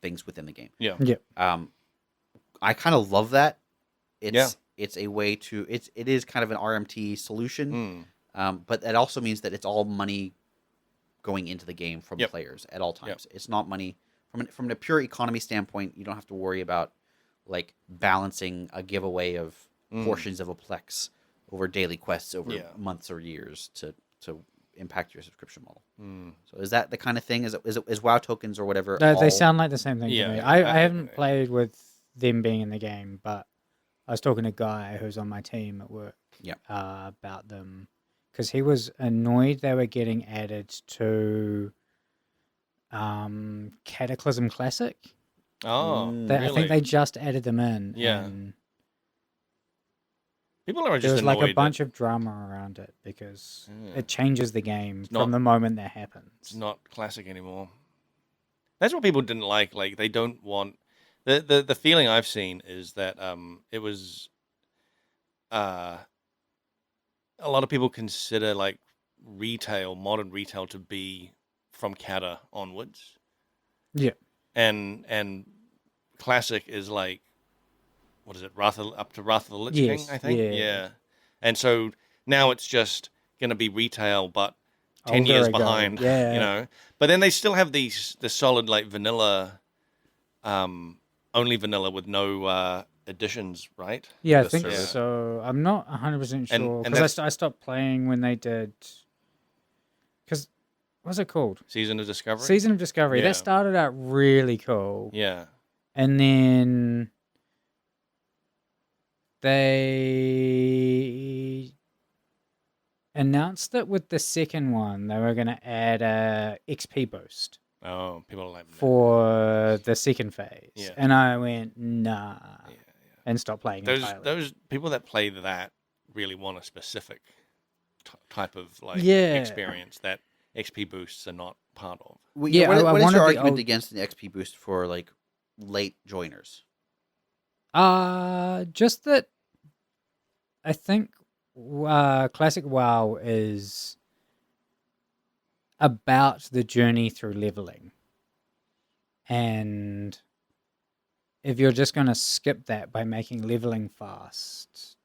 things within the game. Yeah. Yeah. I kind of love that. Yeah. It's a way to it is kind of an RMT solution, Mm. but that also means that it's all money going into the game from Yep. players at all times. Yep. It's not money from a pure economy standpoint. You don't have to worry about like balancing a giveaway of portions of a Plex over daily quests over months or years to impact your subscription model. So is that the kind of thing? Is WoW tokens or whatever? They sound like the same thing to me. Yeah, I haven't played with them being in the game, but I was talking to a guy who's on my team at work about them because he was annoyed they were getting added to Cataclysm Classic. Oh, I really? think they just added them in. Yeah. And People are just there was like a annoyed bunch that of drama around it because Yeah. it changes the game not- from the moment that happens. it's not classic anymore. That's what people didn't like. Like they don't want the feeling I've seen is that it was a lot of people consider like modern retail to be from Cata onwards. Yeah. And classic is like, what is it, up to Wrath of the Lich Yes, King, I think. yeah. And so now it's just going to be retail, but 10 Older years ago, behind. yeah. You know. But then they still have the solid like vanilla, only vanilla with no additions, right? Yeah, I The think service. so. I'm not 100% And sure that's- because I stopped playing when they did. Because what's it called? Season of Discovery. Season of Discovery. Yeah. That started out really cool, Yeah. and then they announced that with the second one they were going to add a XP boost Oh, people like that. for the second phase, Yeah. and I went nah Yeah. and stopped playing entirely. Those people that play that really want a specific type of like Yeah. experience that XP boosts are not part of. Yeah, What I is wanted your the argument old- against an XP boost for like late joiners? Just that I think Classic WoW is about the journey through leveling. And if you're just going to skip that by making leveling fast,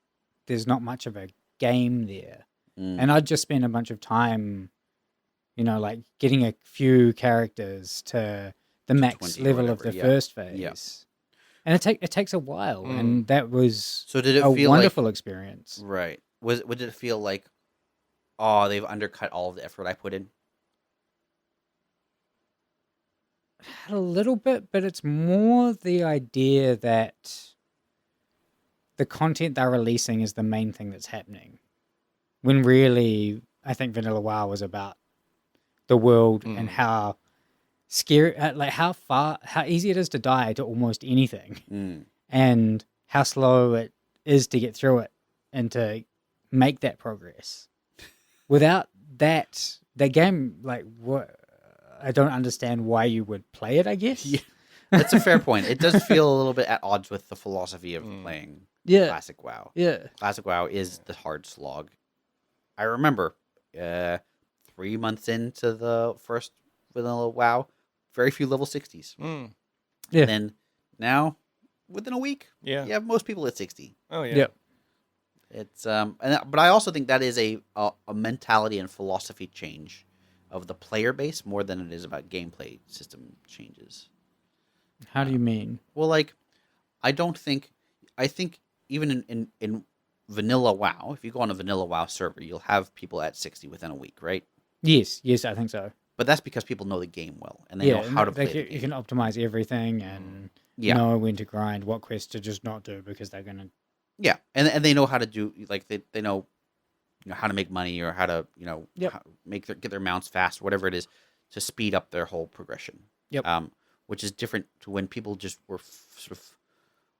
there's not much of a game there. And I'd just spend a bunch of time, like getting a few characters to the max 20 or level of whatever, the yeah. first phase. Yeah. And it takes a while, and that was So did it a feel wonderful experience. right? Did it feel like, oh, they've undercut all of the effort I put in? A little bit, but it's more the idea that the content they're releasing is the main thing that's happening. When really, I think Vanilla WoW was about the world and how scary, how easy it is to die to almost anything, and how slow it is to get through it and to make that progress. Without that, the game, like, what? I don't understand why you would play it, I guess. Yeah. That's a fair point. It does feel a little bit at odds with the philosophy of playing Classic WoW. Yeah. Classic WoW is the hard slog. I remember 3 months into the first vanilla WoW, very few level 60s. Yeah. And then now, within a week, Yeah. you have most people at 60. Oh yeah. Yep. It's but I also think that is a mentality and philosophy change of the player base more than it is about gameplay system changes. How do you mean? Well, like, I think even in vanilla WoW, if you go on a vanilla WoW server, you'll have people at 60 within a week, right? Yes, I think so. But that's because people know the game well and they know how to play the you game. can optimize everything and Yeah. know when to grind, what quests to just not do because they're gonna. Yeah, and they know how to do, like, they know, how to make money or how to Yep. get their mounts fast, whatever it is, to speed up their whole progression. Yep. Which is different to when people just were sort of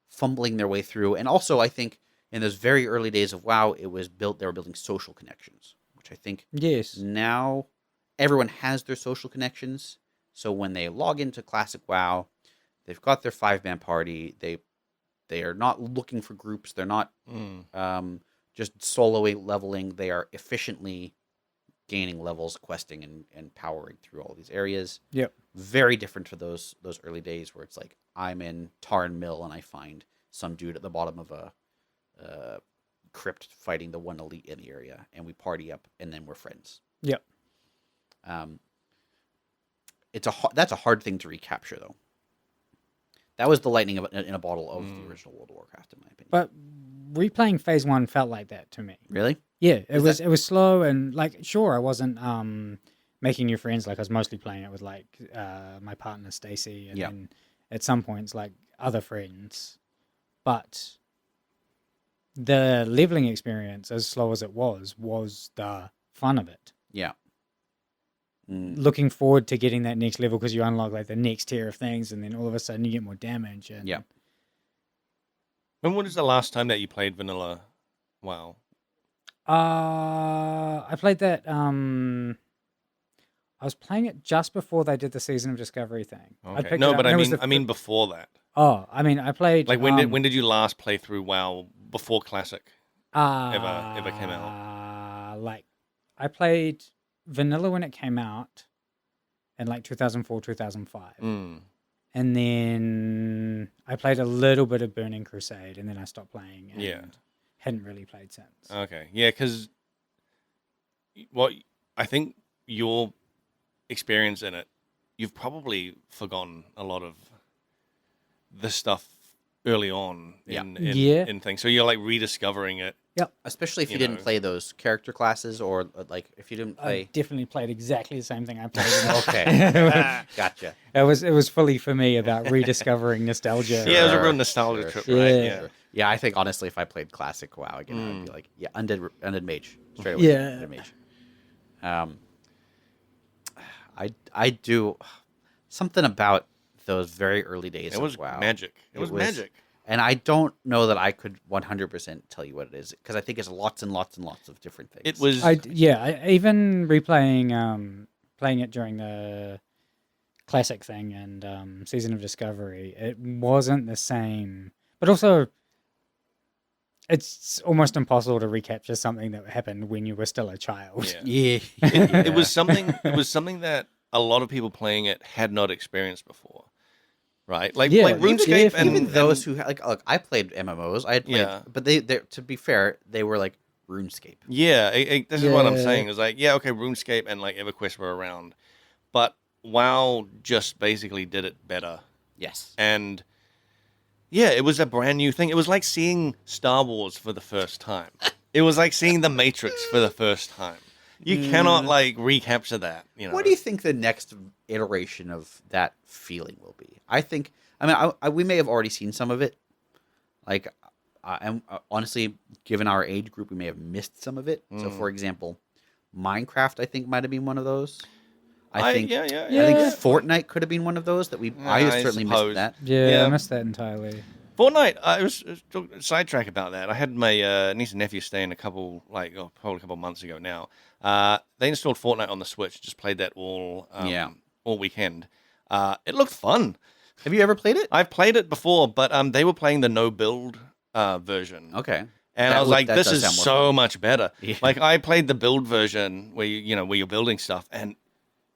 fumbling their way through. And also, I think in those very early days of WoW, they were building social connections, which I think Yes. now everyone has their social connections. So when they log into Classic WoW, they've got their 5-man party. They are not looking for groups. They're not just solo leveling. They are efficiently gaining levels, questing, and powering through all these areas. Yep. Very different to those early days where it's like I'm in Tarn Mill and I find some dude at the bottom of a crypt fighting the one elite in the area, and we party up, and then we're friends. Yep. That's a hard thing to recapture, though. That was the lightning in a bottle of the original World of Warcraft, in my opinion. But replaying Phase 1 felt like that to me. Really? Yeah, it was slow and like sure I wasn't making new friends, like I was mostly playing it with like my partner Stacy and then at some points like other friends. But the leveling experience, as slow as it was the fun of it. Yeah. Looking forward to getting that next level because you unlock like the next tier of things and then all of a sudden you get more damage. And When was the last time that you played vanilla WoW? I played that. I was playing it just before they did the Season of Discovery thing. Okay. No, but I mean before that. Oh, I mean, I played. Like when did you last play through WoW before Classic ever came out? Like I played vanilla when it came out, in like 2004, 2005. And then I played a little bit of Burning Crusade, and then I stopped playing. And hadn't really played since. Okay, yeah, because I think your experience in it, you've probably forgotten a lot of the stuff early on in things. So you're like rediscovering it. Yep. Especially if you didn't play those character classes, or like if you didn't play. I definitely played exactly the same thing I played. Okay, gotcha. It was fully for me about rediscovering nostalgia. Yeah, it was a real nostalgia trip, right? Yeah, I think honestly, if I played classic WoW again, I would be like, Undead Mage straight away. Yeah, Undead Mage. I do something about those very early days. It was of WoW. magic. It was magic. And I don't know that I could 100% tell you what it is because I think it's lots and lots and lots of different things. It was. I even replaying, playing it during the classic thing and Season of Discovery, it wasn't the same. But also, it's almost impossible to recapture something that happened when you were still a child. Yeah. It was something. It was something that a lot of people playing it had not experienced before. Right, like RuneScape, and even those who look, I played MMOs. I had played, but they to be fair, they were like RuneScape. Yeah, this is what I'm saying. It's like, okay, RuneScape and like EverQuest were around, but WoW just basically did it better. Yes, and it was a brand new thing. It was like seeing Star Wars for the first time. It was like seeing The Matrix for the first time. You cannot like recapture that. You know. What do you think the next iteration of that feeling will be? We may have already seen some of it. Like, and honestly, given our age group, we may have missed some of it. So, for example, Minecraft, I think, might have been one of those. I think Fortnite could have been one of those that I certainly missed that. Yeah, I missed that entirely. Fortnite, I was sidetrack about that. I had my niece and nephew staying probably a couple months ago now. They installed Fortnite on the Switch, just played that all weekend. It looked fun. Have you ever played it? I've played it before, but they were playing the no build version. Okay. And I was like, this is so much better. Yeah. Like I played the build version where where you're building stuff, and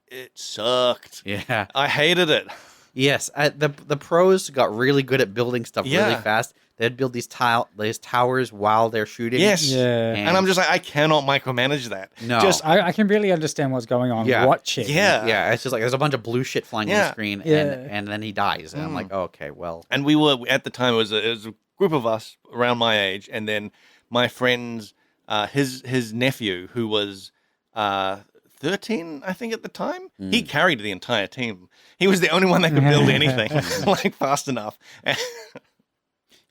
it sucked. Yeah. I hated it. Yes, the pros got really good at building stuff really fast. They'd build these towers while they're shooting. Yes, and I'm just like, I cannot micromanage that. No, I can really understand what's going on. Watching, yeah. It's just like there's a bunch of blue shit flying on the screen, and then he dies, and I'm like, okay, well. And we were at the time it was a group of us around my age, and then my friend's his nephew who was 13, I think, at the time. He carried the entire team. He was the only one that could build anything like fast enough.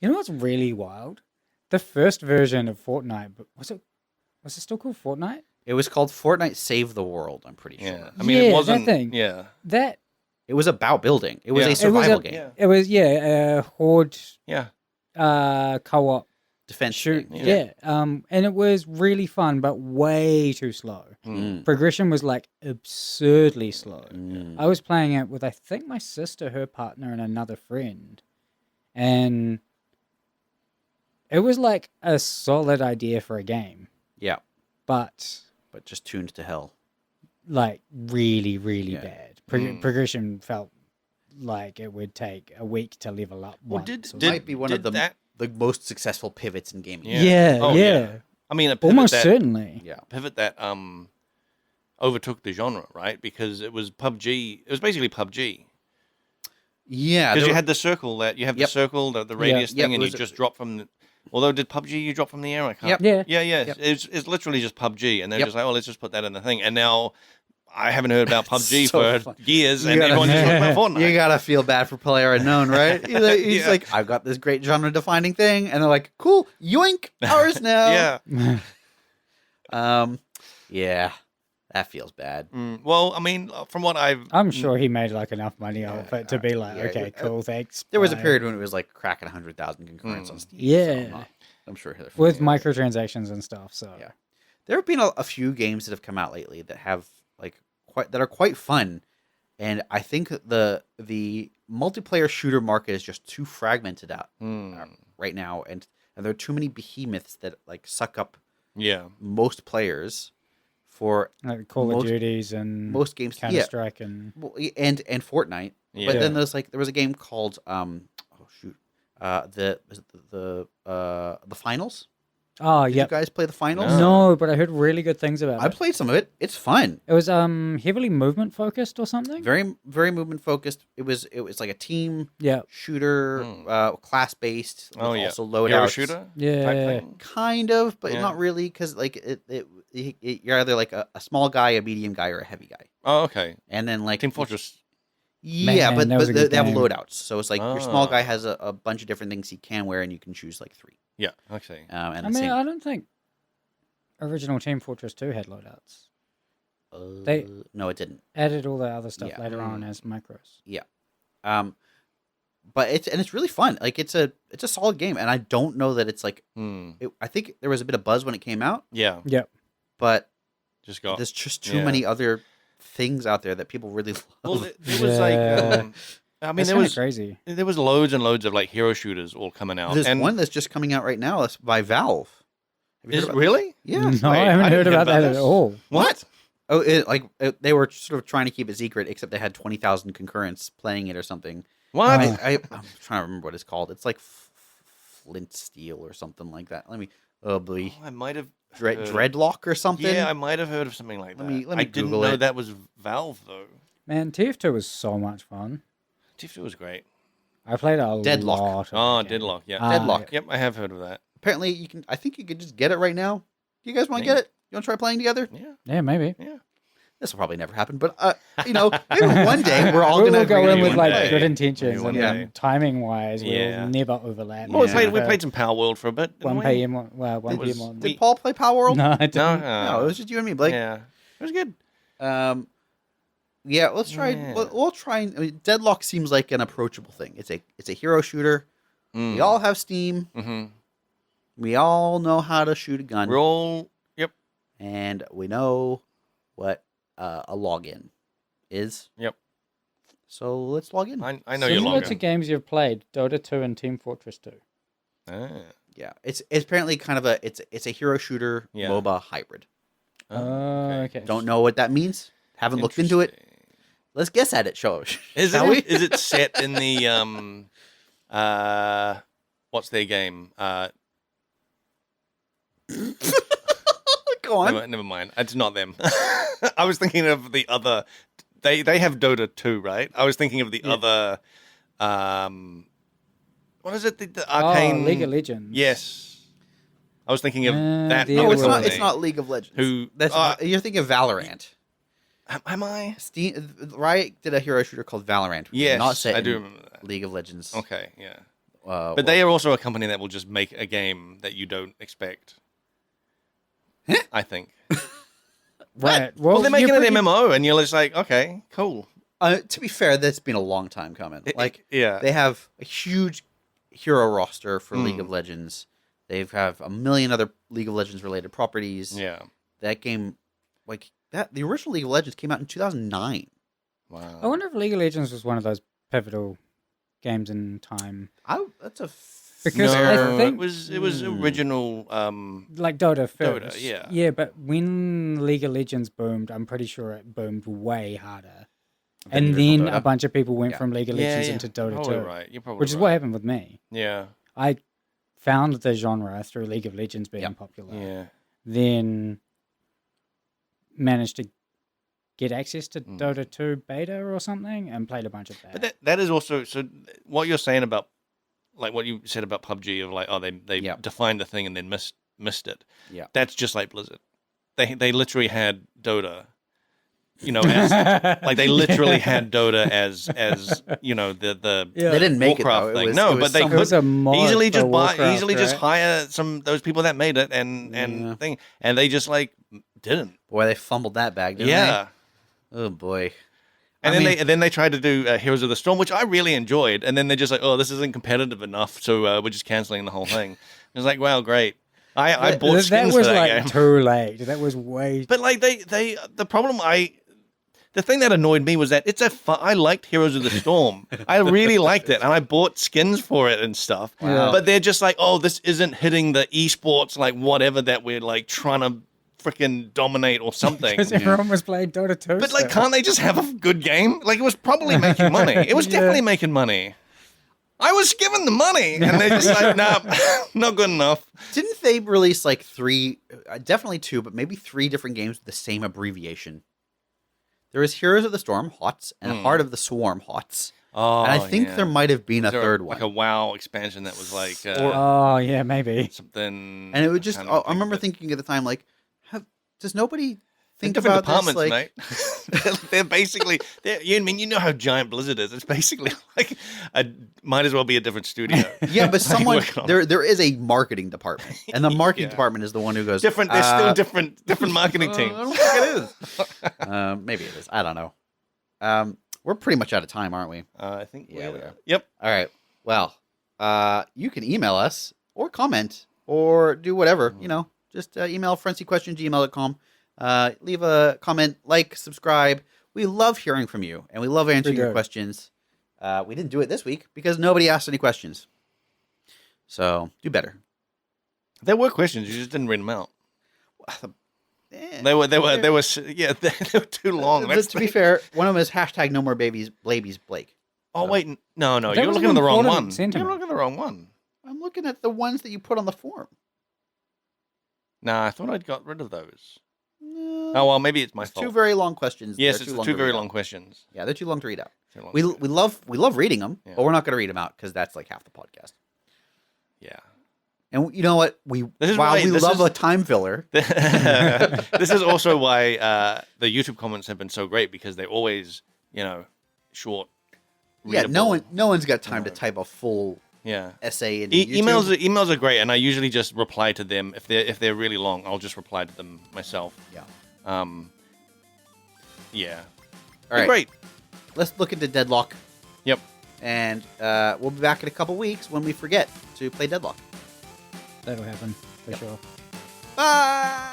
You know what's really wild? The first version of Fortnite, was it still called Fortnite? It was called Fortnite Save the World, I'm pretty sure. Yeah. I mean, it wasn't. That thing. Yeah. It was about building. It was a survival game. Yeah. It was a horde. Yeah. Co-op. Defense shoot. Thing. Yeah. And it was really fun, but way too slow. Progression was like absurdly slow. I was playing it with, I think, my sister, her partner, and another friend. And it was like a solid idea for a game. Yeah. But but just tuned to hell. like really, really Yeah. bad. Progression felt like it would take a week to level up. Well, once or It might be one of did that- the most successful pivots in gaming. Yeah. Yeah, Oh, yeah. yeah. I mean, a pivot Almost that, certainly. Yeah. pivot that overtook the genre, right? Because it was PUBG. It was basically PUBG. Yeah. Because there you were- had the circle that you have the Yep. circle, the radius Yep, thing, it and you was a- just drop from. Although did PUBG you drop from the air? I can't. Yep. Yeah. Yeah. Yep. It's literally just PUBG, and they're Yep. just like, oh, let's just put that in the thing. And now I haven't heard about PUBG So for fun. years, You and gotta- everyone just talks about Fortnite. You gotta feel bad for player unknown, right? He's Yeah. like, I've got this great genre-defining thing, and they're like, cool, yoink, ours now. Yeah. Yeah, that feels bad. Well, I mean, from what I've I'm sure he made like enough money off it to be like, yeah, okay, cool, thanks. There was a bye. period when it was like cracking 100,000 concurrents on Steam. so Yeah. I'm sure they're with familiar. microtransactions and stuff. So Yeah. There have been a few games that have come out lately that have like that are quite fun, and I think the multiplayer shooter market is just too fragmented out right now, and there are too many behemoths that like suck up yeah. most players for like Call Most- of Duties and most games. Counter Yeah, Strike and well, and Fortnite. Yeah. But then there was a game called the finals. oh Did yeah. you guys play the finals? No, but I heard really good things about I it. played some of it. It's fun. It was heavily movement focused or something. Very very movement focused. It was like a team Yeah, shooter, class based. Oh, yeah. Also loadouts. Hero shooter type yeah. thing? Kind of, but Yeah. not really, because like you're either like a small guy, a medium guy, or a heavy guy. Oh, okay. And then like Team Fortress. Yeah, Man, but, that was a they good have game. loadouts. So it's like your small guy Ah. has a bunch of different things he can wear, and you can choose like 3. Yeah. Okay. And I the mean, same. I don't think original Team Fortress 2 had loadouts. they- No, it didn't. Added all the other stuff Yeah. later on as micros. But it's really fun. Like it's a solid game, and I don't know that it's like. Hmm. I think there was a bit of buzz when it came out, Yeah. Yep. but Just got. there's just too yeah. many other things out there that people really love. Well, it was like. Yeah. I mean, That's there kinda was crazy. loads and loads of like hero shooters all coming out. There's and one that's just coming out right now. That's by Valve. Have you is heard about really Yeah. No, Wait, I haven't I heard didn't about that at this. all. What? Oh, they were sort of trying to keep it secret, except they had 20,000 concurrents playing it or something. What? Oh. I'm trying to remember what it's called. It's like Flint Steel or something like that. Let me. Oh boy, I might have Dreadlock or something. Yeah, I might have heard of something like that. Let me I didn't Google know it. that was Valve though. Man, TF2 was so much fun. TF2 was great. I played a Deadlock. lot. Of Oh, that game. Deadlock. Yeah. Ah, Deadlock. Yep, I have heard of that. Apparently, you can. I think you could just get it right now. Do you guys want to get it? You want to try playing together? Yeah. Yeah, maybe. Yeah. This will probably never happen, but maybe one day we're all We'll gonna go agree in to with one like day. good intentions, Maybe one and then day. timing wise, Yeah. we'll never overlap. Well, Yeah. we played some Power World for a bit. didn't 1 we? p.m. on- Well, 1 It was- p.m. on. Did Paul play Power World? No, I didn't. No, No, it was just you and me, Blake. Yeah. It was good. Yeah, let's try. Yeah. We'll try. Deadlock seems like an approachable thing. It's a hero shooter. We all have Steam. Mm-hmm. We all know how to shoot a gun, We're all. Yep. and we know what a login is. Yep. So let's log in. I know you're Similar to longer. games you've played, Dota 2 and Team Fortress 2. Ah. Yeah, it's apparently kind of a hero shooter Yeah. MOBA hybrid. Oh, Okay. Don't know what that means. Haven't looked into it. Interesting. Let's guess at it. Shall Is we? it? Is it set in the what's their game? Go on. Never mind. It's not them. I was thinking of the other. They have Dota 2, right? I was thinking of the other. What is it? The arcane Oh, League of Legends. Yes. I was thinking of that. the No, other it's other not. one. It's not League of Legends. Who- That's you're thinking of Valorant. Am I? Steam, Riot did a hero shooter called Valorant. which is Yes, not set I do in remember that. League of Legends. Okay, yeah. But They are also a company that will just make a game that you don't expect. I think. Right. Well, they're making you're an pretty- MMO, and you're just like, okay, cool. to be fair, that's been a long time coming. Like yeah. they have a huge hero roster for League Hmm. of Legends. They have a million other League of Legends related properties. Yeah. That game, like that, the original League of Legends came out in 2009. Wow. I wonder if League of Legends was one of those pivotal games in time. That's a Because No, I think it was original. like Dota Dota, first. yeah. Yeah, but when League of Legends boomed, I'm pretty sure it boomed way harder. Than And the original then a Dota? bunch of people went Yeah. from League of Yeah, Legends yeah. into Dota Probably 2. right. You're probably Which is right. what happened with me. Yeah, I found the genre through League of Legends being Yep. popular. yeah. Then managed to get access to Mm. Dota 2 beta or something and played a bunch of that. But that is also so. What you're saying about like what you said about PUBG of like, oh, they Yep. defined the thing and then missed it. Yeah. That's just like Blizzard. They literally had Dota. You know, as, like they literally had Dota as the Yeah. They didn't make Warcraft it though. thing. It was, No, it was but they some- It was a mod easily for just Warcraft, just right? hire those people that made it and Yeah. thing, and they just like didn't. Boy, they fumbled that bag, didn't Yeah. they? Oh boy. And I then mean- they tried to do Heroes of the Storm, which I really enjoyed. And then they're just like, oh, this isn't competitive enough, so we're just canceling the whole thing. It was like, wow, great. I bought skins that for was that like game. too late. That was way. But like the thing that annoyed me was that I liked Heroes of the Storm. I really liked it, and I bought skins for it and stuff. Wow. But they're just like, oh, this isn't hitting the esports like whatever that we're like trying to freaking dominate or something. Because everyone was playing Dota 2. But like, still. can't they just have a good game? Like, it was probably making money. It was Yeah. definitely making money. I was given the money, and they're just like, nah, not good enough. Didn't they release like three, definitely two, but maybe three different games with the same abbreviation? There was Heroes of the Storm, HOTS, and Heart of the Swarm, HOTS. Oh, And I think yeah. there might have been Was a there third like one. a WoW expansion that was like Oh, yeah, maybe. something. And it would just, can't I think of remember it. thinking at the time, like, does nobody They're think different about this? departments, Like, mate. they're basically, you know how giant Blizzard is. It's basically like might as well be a different studio. yeah, but someone, working on it. there is a marketing department. And the marketing Yeah. department is the one who goes, Different. There's still different marketing I teams. don't think it is. Maybe it is. I don't know. We're pretty much out of time, aren't we? I think. Yeah, we are. Yep. All right. Well, you can email us or comment or do whatever. You know, just email frenzyquestion@gmail.com. Leave a comment, like, subscribe. We love hearing from you, and we love answering your do. questions. We didn't do it this week because nobody asked any questions. So do better. There were questions. You just didn't read them out. Eh, They were they were too long. but That's to be fair, one of them is hashtag no more babies, Blake. Oh wait, no, That you're was looking an at the wrong important one. sentiment. You're looking at the wrong one. I'm looking at the ones that you put on the form. Nah, I thought I'd got rid of those. No, Oh well, maybe it's my it's fault. two very long questions. Yes, They're it's too two to very read out. long questions. Yeah, they're too long to read out. Too long We to read. love reading them, Yeah. but we're not going to read them out because that's like half the podcast. Yeah. And you know what? We This is while why- we this love is- a time filler. This is also why the YouTube comments have been so great because they're always, short. Yeah, readable. no one's got time to type a full Yeah. essay in Emails are great, and I usually just reply to them if they're really long. I'll just reply to them myself. Yeah. Yeah. All They're right. great. Let's look into Deadlock, Yep. and we'll be back in a couple weeks when we forget to play Deadlock. That'll happen for sure. Bye.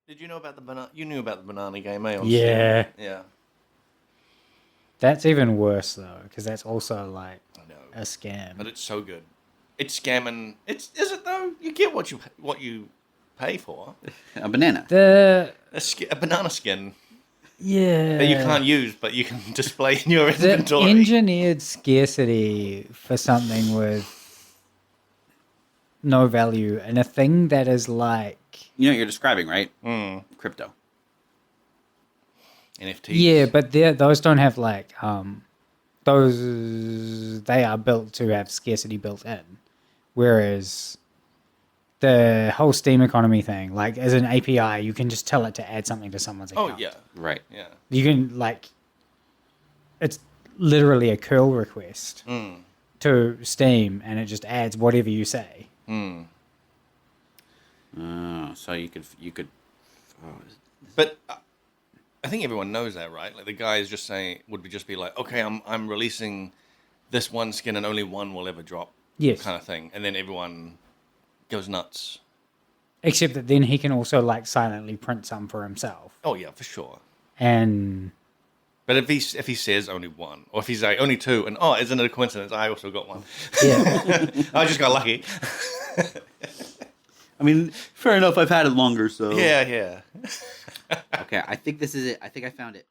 Did you know about the banana? You knew about the banana game, eh? on Yeah. Steam? Yeah. That's even worse though, because that's also like I know. a scam. But it's so good. It's scamming. Is it though? You get what you pay for. A banana. A banana skin Yeah. that you can't use, but you can display in your The inventory. engineered scarcity for something with no value and a thing that is like You know what you're describing, right? Mm. Crypto. NFTs. yeah, but those don't have like those they are built to have scarcity built in, whereas the whole Steam economy thing, like as an API, you can just tell it to add something to someone's account. Oh yeah. Right. Yeah. You can like, it's literally a curl request Mm. to Steam, and it just adds whatever you say. Mm. So you could. Oh, But I think everyone knows that, right? Like the guy is just saying would just be like, okay, I'm releasing this one skin and only one will ever drop Yes. kind of thing, and then everyone goes nuts. Except that then he can also like silently print some for himself. Oh yeah, for sure. And But if he says only one, or if he's like only two, and isn't it a coincidence? I also got one. yeah, I just got lucky. I mean, fair enough. I've had it longer, so Yeah. Okay, I think this is it. I think I found it.